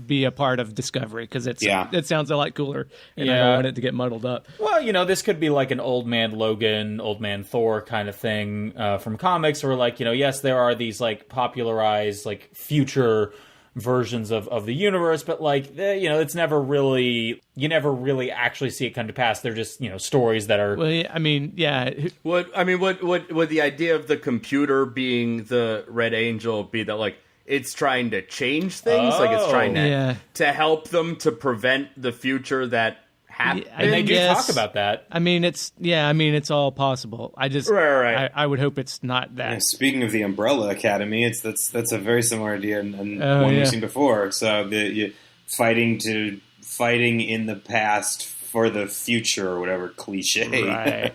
be a part of Discovery, because it sounds a lot cooler, and I don't want it to get muddled up. Well, you know, this could be like an Old Man Logan, Old Man Thor kind of thing from comics, or like, you know, yes, there are these like popularized like future versions of the universe, but like, you know, it's never really, you never really actually see it come to pass. They're just, you know, stories that are. Well, I mean, yeah. Would the idea of the computer being the Red Angel be that like it's trying to change things, like it's trying to help them to prevent the future that happens? And they do talk about that. I mean, it's all possible. I just, I would hope it's not that. Yeah, speaking of the Umbrella Academy, that's a very similar idea and one we've seen before. So fighting in the past for the future, or whatever cliche. Right.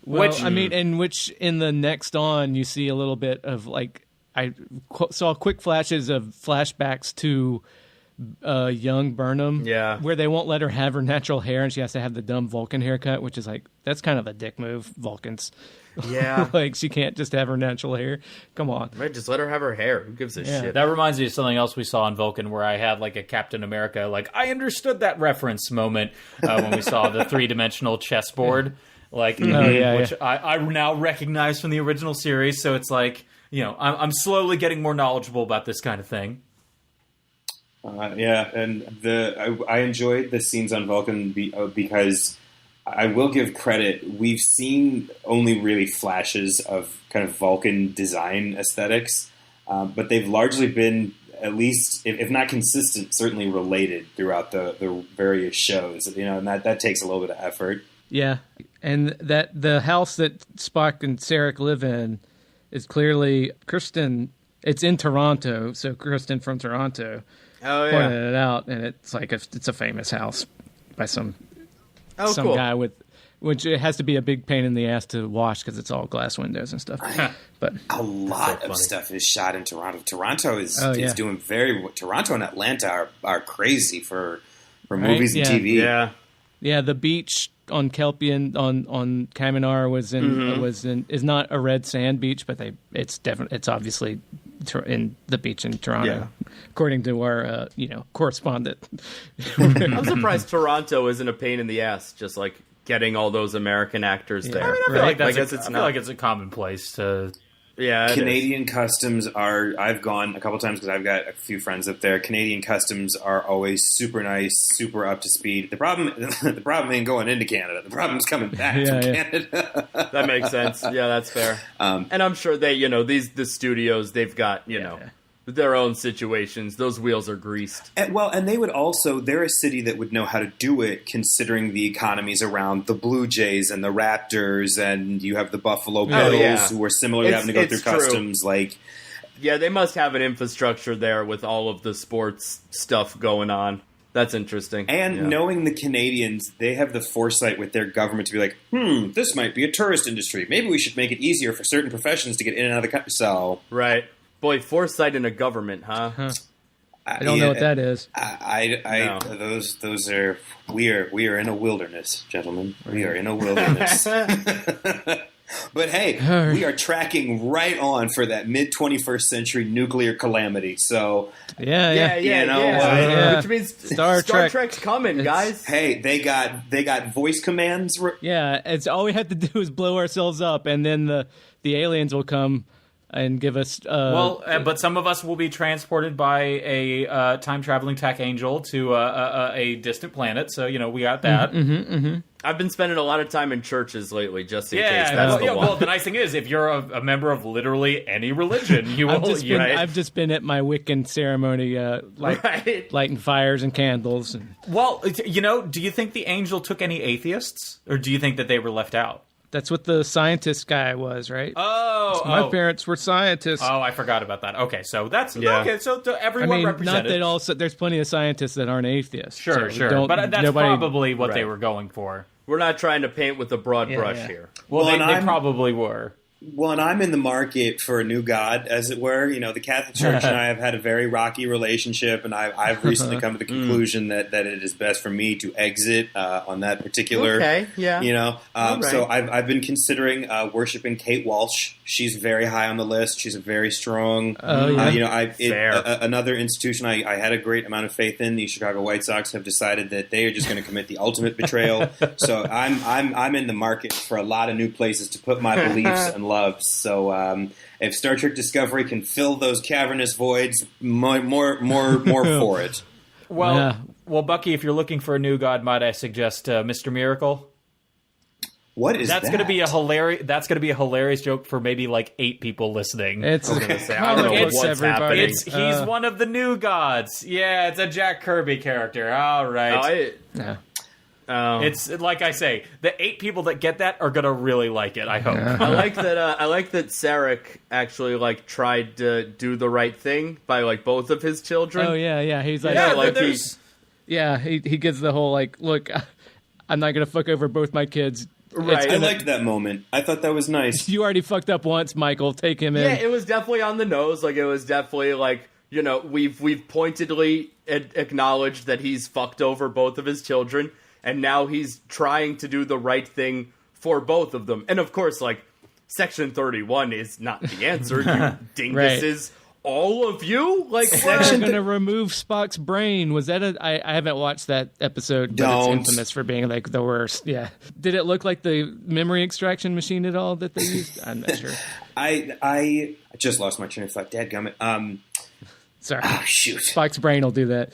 Which in the next on, you see a little bit of like, I saw quick flashes of flashbacks to young Burnham, where they won't let her have her natural hair, and she has to have the dumb Vulcan haircut, which is like, that's kind of a dick move, Vulcans. Yeah. Like, she can't just have her natural hair. Come on. Right, just let her have her hair. Who gives a shit? That reminds me of something else we saw in Vulcan, where I had like a Captain America, like, I understood that reference moment when we saw the three-dimensional chessboard, like, which I now recognize from the original series. So it's like, you know, I'm slowly getting more knowledgeable about this kind of thing. And I enjoyed the scenes on Vulcan because I will give credit. We've seen only really flashes of kind of Vulcan design aesthetics, but they've largely been, at least, if not consistent, certainly related throughout the various shows. You know, and that takes a little bit of effort. Yeah, and that the house that Spock and Sarek live in is clearly Kirsten. It's in Toronto, so Kirsten from Toronto pointed it out, and it's like it's a famous house by some cool guy which it has to be a big pain in the ass to wash because it's all glass windows and stuff. But a lot of stuff is shot in Toronto. Toronto is doing very well. Toronto and Atlanta are crazy for movies and TV. Yeah, the beach on Kelpian on Kaminar is not a red sand beach, but it's obviously in the beach in Toronto, according to our correspondent. I'm surprised Toronto isn't a pain in the ass, just like getting all those American actors there. I mean, I feel like it's a commonplace to. Yeah, Canadian customs are. I've gone a couple times because I've got a few friends up there. Canadian customs are always super nice, super up to speed. The problem ain't going into Canada. The problem's coming back from Canada. That makes sense. Yeah, that's fair. And I'm sure they, the studios, they've got, the their own situations. Those wheels are greased. And they would also, they're a city that would know how to do it, considering the economies around the Blue Jays and the Raptors, and you have the Buffalo Bills, who are similarly having to go through customs. Yeah, they must have an infrastructure there with all of the sports stuff going on. That's interesting. And knowing the Canadians, they have the foresight with their government to be like, this might be a tourist industry. Maybe we should make it easier for certain professions to get in and out of the country. So, right. Boy, foresight in a government, huh? I don't know what that is. Those are we are in a wilderness, gentlemen. We are in a wilderness. But hey, we are tracking right on for that mid-21st century nuclear calamity. So which means Star Trek's coming, guys. Hey, they got voice commands. Yeah, it's all we have to do is blow ourselves up, and then the aliens will come and give us... but some of us will be transported by a time-traveling tech angel to a distant planet, so, we got that. I've been spending a lot of time in churches lately, just in case that's the one. Well, the nice thing is, if you're a member of literally any religion, you will... I've just been at my Wiccan ceremony, lighting fires and candles. Well, do you think the angel took any atheists? Or do you think that they were left out? That's what the scientist guy was, right? My parents were scientists. Oh, I forgot about that. Okay, so that's okay. So everyone represented. Not that also. There's plenty of scientists that aren't atheists. Sure. But that's probably what they were going for. We're not trying to paint with a broad brush here. Well, they probably were. Well, and I'm in the market for a new god, as it were. The Catholic Church and I have had a very rocky relationship, and I've recently come to the conclusion that it is best for me to exit on that particular. Okay, yeah. Right. So I've been considering worshiping Kate Walsh. She's very high on the list. She's a very strong. Another institution I had a great amount of faith in. The Chicago White Sox have decided that they are just going to commit the ultimate betrayal. So I'm in the market for a lot of new places to put my beliefs and loves. So if Star Trek Discovery can fill those cavernous voids, more for it. Well, Bucky, if you're looking for a new god, might I suggest Mr. Miracle? What is that? That's going to be a hilarious. That's going to be a hilarious joke for maybe like 8 people listening. I was going to say, I don't know what's happening. He's one of the new gods. Yeah, it's a Jack Kirby character. All right. It's like I say, the 8 people that get that are gonna really like it. I hope. I like that Sarek actually tried to do the right thing by both of his children. Oh yeah. He's like, he gives the whole look, I'm not gonna fuck over both my kids. Right. I liked that moment. I thought that was nice. You already fucked up once, Michael. Take him in. Yeah, it was definitely on the nose. It was definitely we've pointedly acknowledged that he's fucked over both of his children. And now he's trying to do the right thing for both of them. And of course, Section 31 is not the answer, you dinguses. Right. All of you? We're going to remove Spock's brain. Was that I haven't watched that episode, but it's infamous for being the worst. Yeah. Did it look like the memory extraction machine at all that they used? I'm not sure. I just lost my train of thought. Dadgummit. Sorry. Oh, shoot. Spock's brain will do that.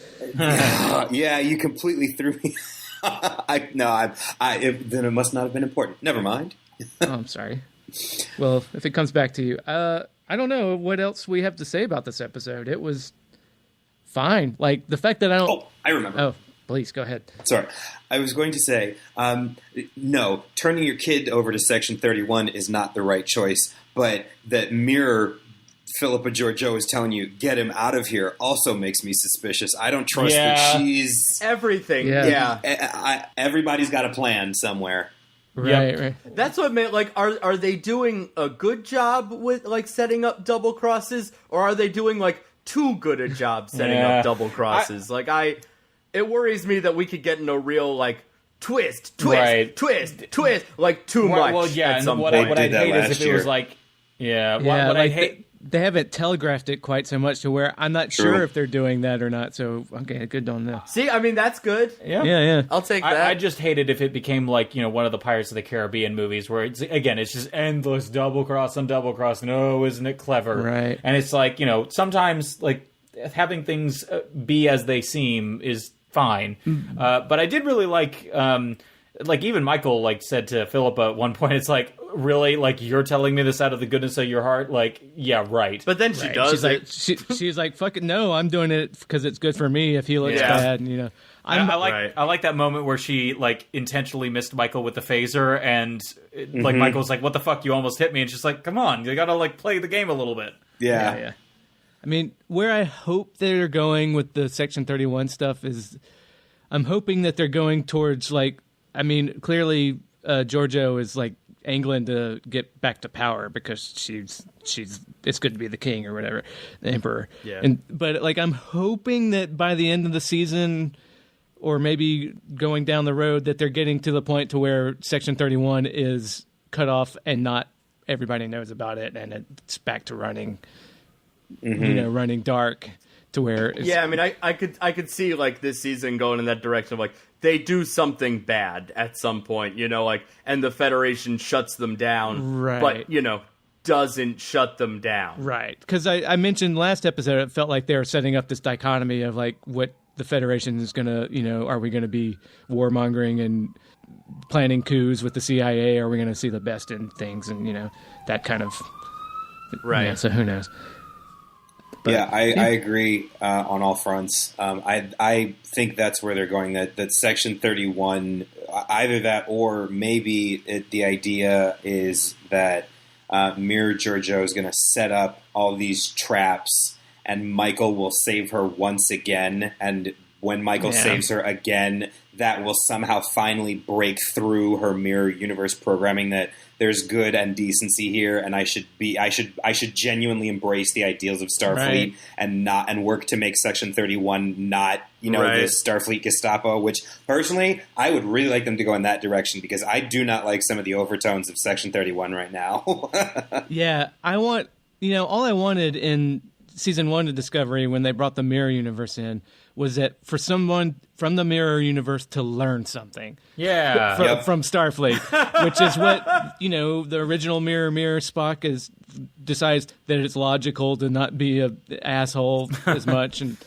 Yeah, you completely threw me. Then it must not have been important. Never mind. Oh, I'm sorry. Well, if it comes back to you, I don't know what else we have to say about this episode. It was fine. The fact that I don't. Oh, I remember. Oh, please go ahead. Sorry, I was going to say, no, turning your kid over to Section 31 is not the right choice. But that mirror Philippa Georgiou is telling you, get him out of here, also makes me suspicious. I don't trust that she's... Everything, yeah. Everybody's got a plan somewhere. Right. That's what I meant. Are they doing a good job with, setting up double crosses, or are they doing, too good a job setting up double crosses? It worries me that we could get in a real, twist, too much at some point. What I'd hate is if it was what I hate... They haven't telegraphed it quite so much to where I'm not sure if they're doing that or not. So, okay, good on them. See, that's good. Yeah. I'll take that. I just hate it if it became one of the Pirates of the Caribbean movies where it's just endless double cross on double cross. No, isn't it clever? Right. And it's sometimes having things be as they seem is fine. But I did really even Michael said to Philippa at one point, it's really? Like, you're telling me this out of the goodness of your heart? Like, yeah, right. But then she does it. She's like, fuck it, no, I'm doing it because it's good for me if he looks bad. And, you know, I like that moment where she like intentionally missed Michael with the phaser, and like Michael's like, "What the fuck? You almost hit me!" And she's like, "Come on, you gotta like play the game a little bit." Yeah. I mean, where I hope they're going with the Section 31 stuff is, I'm hoping that they're going towards like, I mean, clearly Giorgio is like angling to get back to power because she's it's good to be the king or whatever, the emperor. Yeah. But like, I'm hoping that by the end of the season, or maybe going down the road, that they're getting to the point to where Section 31 is cut off and not everybody knows about it, and it's back to running, running dark to where it's... Yeah, I mean, I could see, like, this season going in that direction of, like, they do something bad at some point, you know, like, and the Federation shuts them down, right? But, you know, doesn't shut them down. Right, because I mentioned last episode, it felt like they were setting up this dichotomy of, like, what the Federation is going to, you know, are we going to be warmongering and planning coups with the CIA? Are we going to see the best in things? And, you know, that kind of... Right. Yeah, so who knows? But, yeah, I agree on all fronts. I think that's where they're going, that Section 31, either that or maybe the idea is that Mirror Giorgio is going to set up all these traps, and Michael will save her once again, and when Michael saves her again, that will somehow finally break through her mirror universe programming that there's good and decency here, and I should genuinely embrace the ideals of Starfleet and work to make Section 31 not, you know, this Starfleet Gestapo, which personally I would really like them to go in that direction, because I do not like some of the overtones of Section 31 right now. Yeah, all I wanted in Season 1 of Discovery, when they brought the Mirror Universe in, was that for someone from the Mirror Universe to learn something. Yeah. From Starfleet, which is what, you know, the original Mirror Spock decides that it's logical to not be an asshole as much. And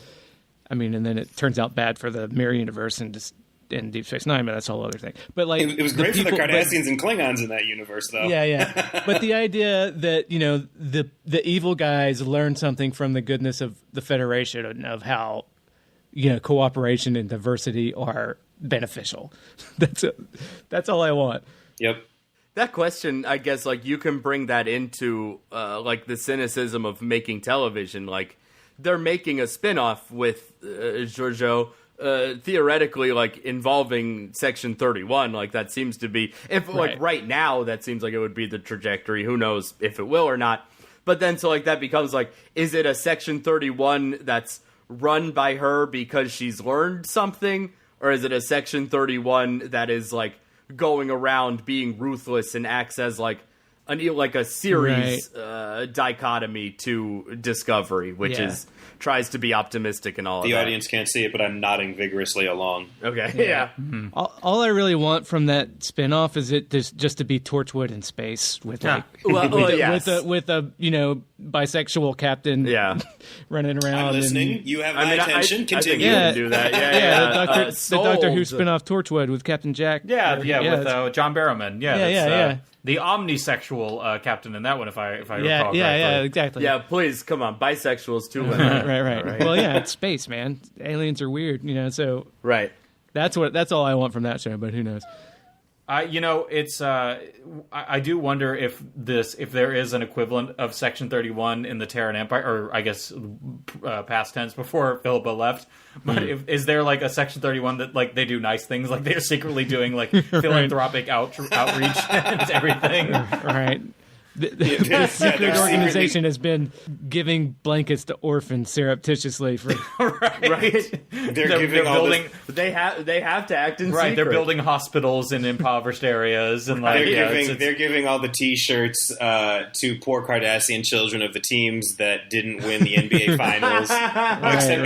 I mean, and then it turns out bad for the Mirror Universe and just in Deep Space Nine, but that's a whole other thing. But like, it was great for the Cardassians and Klingons in that universe, though. Yeah. But the idea that, you know, the evil guys learn something from the goodness of the Federation and of how, you know, cooperation and diversity are beneficial. That's all I want. Yep. That question, I guess, like, you can bring that into like the cynicism of making television. Like, they're making a spin-off with Giorgio. Theoretically, like, involving Section 31, like, that seems to be, like, right now, that seems like it would be the trajectory. Who knows if it will or not. But then, so, like, that becomes, like, is it a Section 31 that's run by her because she's learned something? Or is it a Section 31 that is, like, going around being ruthless and acts as, like, a series dichotomy to Discovery, which tries to be optimistic and all of that. The audience can't see it, but I'm nodding vigorously along. Okay, yeah. Mm-hmm. All I really want from that spinoff is it just to be Torchwood in space with like with a you know, bisexual captain running around. I'm listening. You have my attention. Continue. I do that. The Doctor Who spinoff Torchwood with Captain Jack. With John Barrowman. Yeah. The omnisexual captain in that one, if I recall correctly. Yeah, exactly. Yeah, please, come on, bisexuals too. Right. Well, yeah, it's space, man. Aliens are weird, you know. So that's all I want from that show. But who knows? It's I do wonder if there is an equivalent of Section 31 in the Terran Empire, or I guess past tense before Philippa left. But is there like a Section 31 that like they do nice things, like they're secretly doing like philanthropic outreach and everything? Right. The secret organization has been giving blankets to orphans surreptitiously for right. They're building. They have to act in secret. They're building hospitals in impoverished areas, and like they're giving all the T-shirts to poor Cardassian children of the teams that didn't win the NBA finals.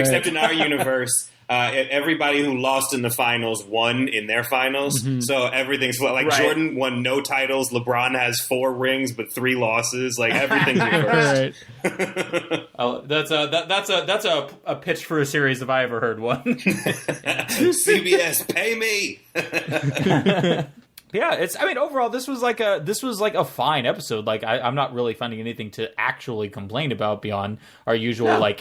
Except in our universe. Everybody who lost in the finals won in their finals, so everything's like Jordan won no titles. LeBron has 4 rings but 3 losses. Like everything's reversed. That's a pitch for a series if I ever heard one. CBS, pay me. Yeah, overall this was like a fine episode. Like I'm not really finding anything to actually complain about beyond our usual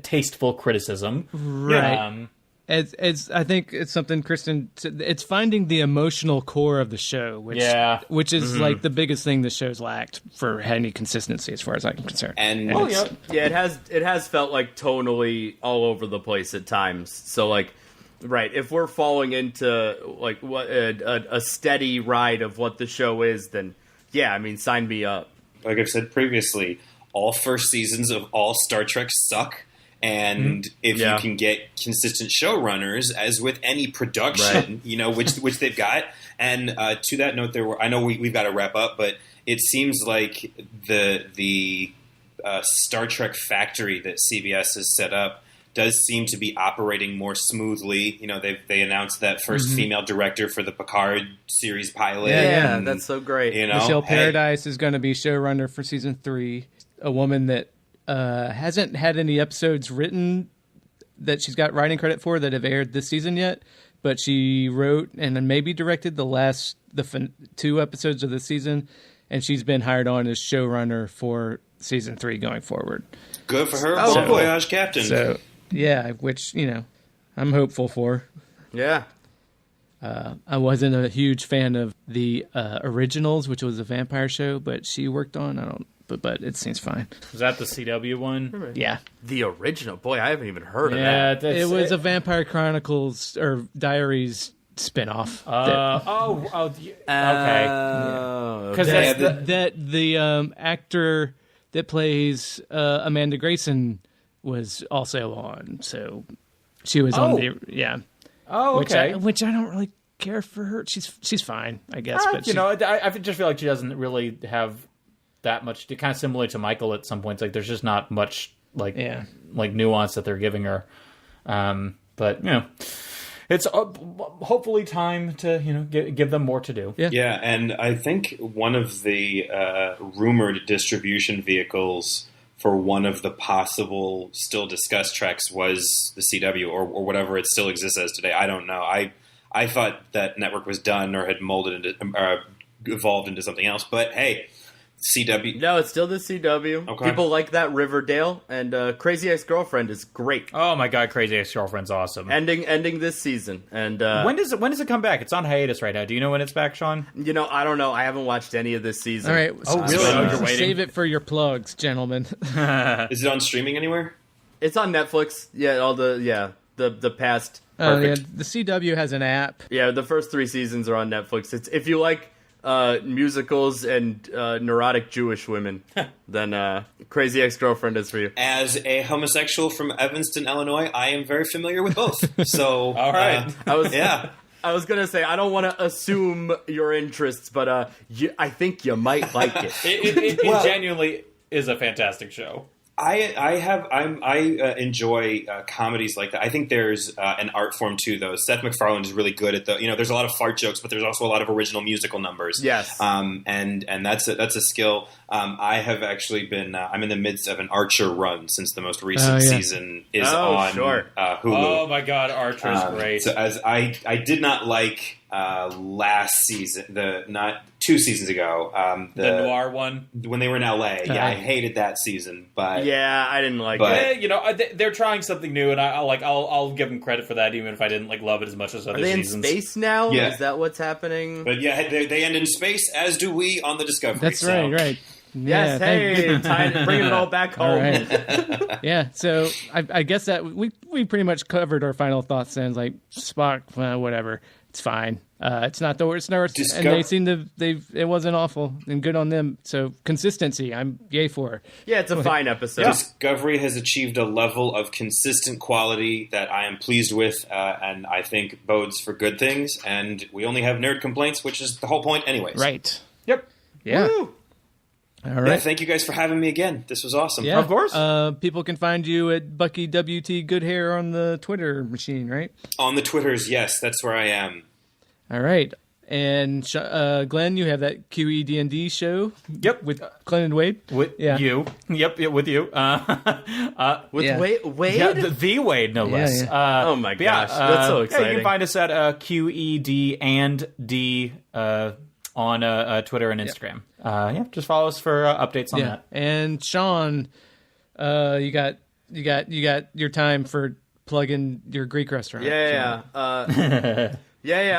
tasteful criticism. Right. I think it's something, Kristen. It's finding the emotional core of the show, which is like the biggest thing the show's lacked for any consistency, as far as I'm concerned. And it has felt like tonally all over the place at times. So like, right, if we're falling into like what a steady ride of what the show is, then yeah, I mean, sign me up. Like I've said previously, all first seasons of all Star Trek suck. And if you can get consistent showrunners, as with any production, which they've got. And to that note, I know we've got to wrap up, but it seems like the Star Trek factory that CBS has set up does seem to be operating more smoothly. They announced that first female director for the Picard series pilot. Yeah, that's so great. Michelle Paradise is going to be showrunner for season 3. A woman that hasn't had any episodes written that she's got writing credit for that have aired this season yet, but she wrote and then maybe directed the 2 episodes of the season, and she's been hired on as showrunner for season 3 going forward. Good for her. Bon voyage, Captain. So, yeah, which, I'm hopeful for. Yeah. I wasn't a huge fan of the Originals, which was a vampire show, but she worked on, but it seems fine. Was that the CW one? Yeah. The original? Boy, I haven't even heard of that. It was a Vampire Chronicles or Diaries spinoff. Okay. Because the actor that plays Amanda Grayson was also on, so she was on the which I don't really care for her. She's fine, I guess. But I just feel like she doesn't really have that much. Kind of similar to Michael at some points. Like there's just not much like nuance that they're giving her. But it's hopefully time to give them more to do. Yeah, and I think one of the rumored distribution vehicles for one of the possible still discussed treks was the CW or whatever it still exists as today. I don't know. I thought that network was done or had molded into evolved into something else. But hey, CW. No, it's still the CW. Okay. People like that Riverdale, and Crazy Ex-Girlfriend is great. Oh my god, Crazy Ex-Girlfriend's awesome. Ending this season. And when does it come back? It's on hiatus right now. Do you know when it's back, Sean? I don't know. I haven't watched any of this season. All right. Really? You're waiting. Save it for your plugs, gentlemen. Is it on streaming anywhere? It's on Netflix. Yeah, all the past. Perfect. The CW has an app. Yeah, the first 3 seasons are on Netflix. It's if you like musicals and neurotic Jewish women, then Crazy Ex-Girlfriend is for you. As a homosexual from Evanston, Illinois, I am very familiar with both. So, all right. I was gonna say I don't want to assume your interests, but I think you might like it. It genuinely is a fantastic show. I enjoy comedies like that. I think there's an art form too, though. Seth MacFarlane is really good at there's a lot of fart jokes, but there's also a lot of original musical numbers. Yes. And that's a skill. I have actually been. I'm in the midst of an Archer run since the most recent season is on Hulu. Oh my God, Archer is great. So as I did not like last season, not 2 seasons ago, the noir one when they were in LA. Yeah, I hated that season, but yeah, I didn't like it. They're trying something new, and I'll give them credit for that, even if I didn't love it as much as other seasons. Are they in space now? Yeah. Is that what's happening? But yeah, they end in space, as do we on the Discovery. That's right. Yes, bringing it all back home. All right. Yeah, so I guess that we pretty much covered our final thoughts. Then, like Spock, whatever, it's fine. It's not the worst, and they seem to it wasn't awful and good on them. So consistency, I'm yay for. Yeah, it's a fine episode. Discovery has achieved a level of consistent quality that I am pleased with, and I think bodes for good things. And we only have nerd complaints, which is the whole point, anyways. Right. Yep. Yeah. Woo! All right. Yeah, thank you guys for having me again. This was awesome. Yeah, of course. People can find you at Bucky WT Goodhair on the Twitter machine, right? On the Twitters, yes, that's where I am. All right. And Glenn, you have that QED&D show. Yep, with Glenn and Wade. With you. Yep, with you. Wade? Yeah, the Wade, no less. Yeah. Oh my gosh, that's so exciting. Yeah, you can find us at QED and D on Twitter and Instagram. Just follow us for updates on that. And Sean, you got your time for plugging your Greek restaurant. Yeah.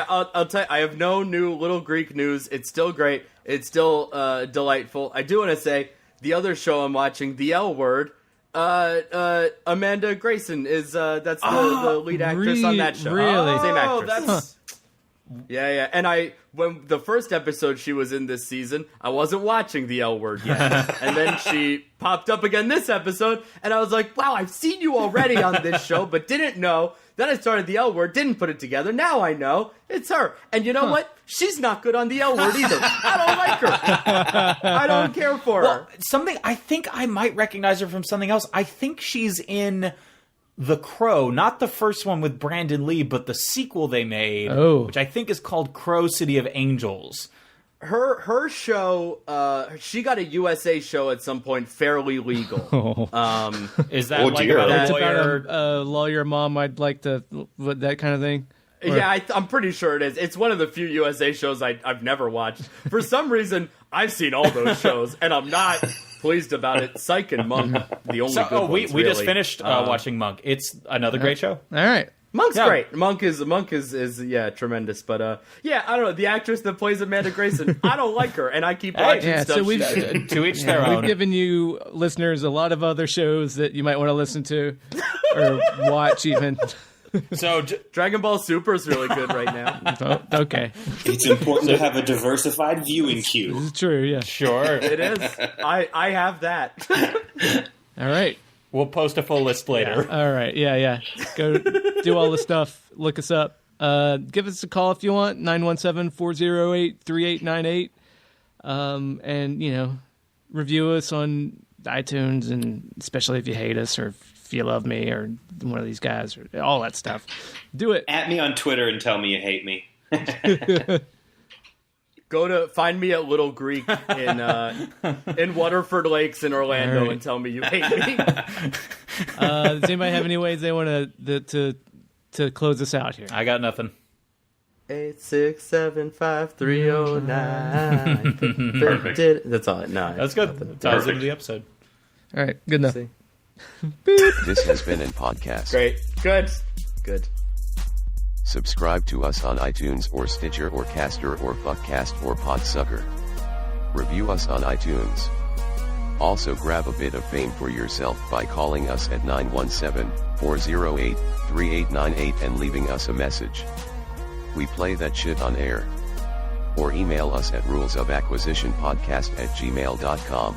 I'll tell you, I have no new Little Greek news. It's still great. It's still delightful. I do want to say the other show I'm watching, The L Word. Amanda Grayson is that's the lead actress on that show. Really? Same actress. That's... Yeah. And when the first episode she was in this season, I wasn't watching The L Word yet. And then she popped up again this episode, and I was like, wow, I've seen you already on this show, but didn't know. Then I started The L Word, didn't put it together. Now I know it's her. And you know what? She's not good on The L Word either. I don't like her. I don't care for her. Something, I think I might recognize her from something else. I think she's in The Crow, not the first one with Brandon Lee, but the sequel they made, which I think is called Crow City of Angels. Her show, she got a USA show at some point, Fairly Legal. Is that like about a lawyer? About a lawyer mom I'd like to, that kind of thing? Or... Yeah, I'm pretty sure it is. It's one of the few USA shows I've never watched. For some reason, I've seen all those shows, and I'm not pleased about it. Psych and Monk, the only good ones, we really. just finished watching Monk. It's another great show. All right. Monk's great. Monk is tremendous. But I don't know, the actress that plays Amanda Grayson, I don't like her, and I keep watching stuff. So we've to each their own. We've given you listeners a lot of other shows that you might want to listen to or watch even. So Dragon Ball Super is really good right now. Oh, okay. It's important to have a diversified viewing queue. This is true, yeah. Sure. It is. I have that. All right. We'll post a full list later. Yeah. All right. Yeah. Go do all the stuff. Look us up. Give us a call if you want. 917-408-3898. And, review us on iTunes, and especially if you hate us or if you love me or one of these guys or all that stuff. Do it. At me on Twitter and tell me you hate me. Find me at Little Greek in Waterford Lakes in Orlando and tell me you hate me. Does anybody have any ways they want to close us out here? I got nothing. 8675309. Perfect. That's all. No, that's good. That ties into the episode. All right, good enough. This has been a podcast. Great. Good. Subscribe to us on iTunes or Stitcher or Caster or Fuckcast or Podsucker. Review us on iTunes. Also grab a bit of fame for yourself by calling us at 917-408-3898 and leaving us a message. We play that shit on air. Or email us at rulesofacquisitionpodcast@gmail.com.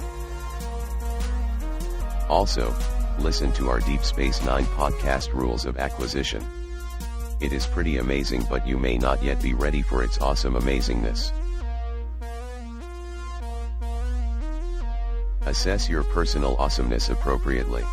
Also, listen to our Deep Space Nine podcast Rules of Acquisition. It is pretty amazing, but you may not yet be ready for its awesome amazingness. Assess your personal awesomeness appropriately.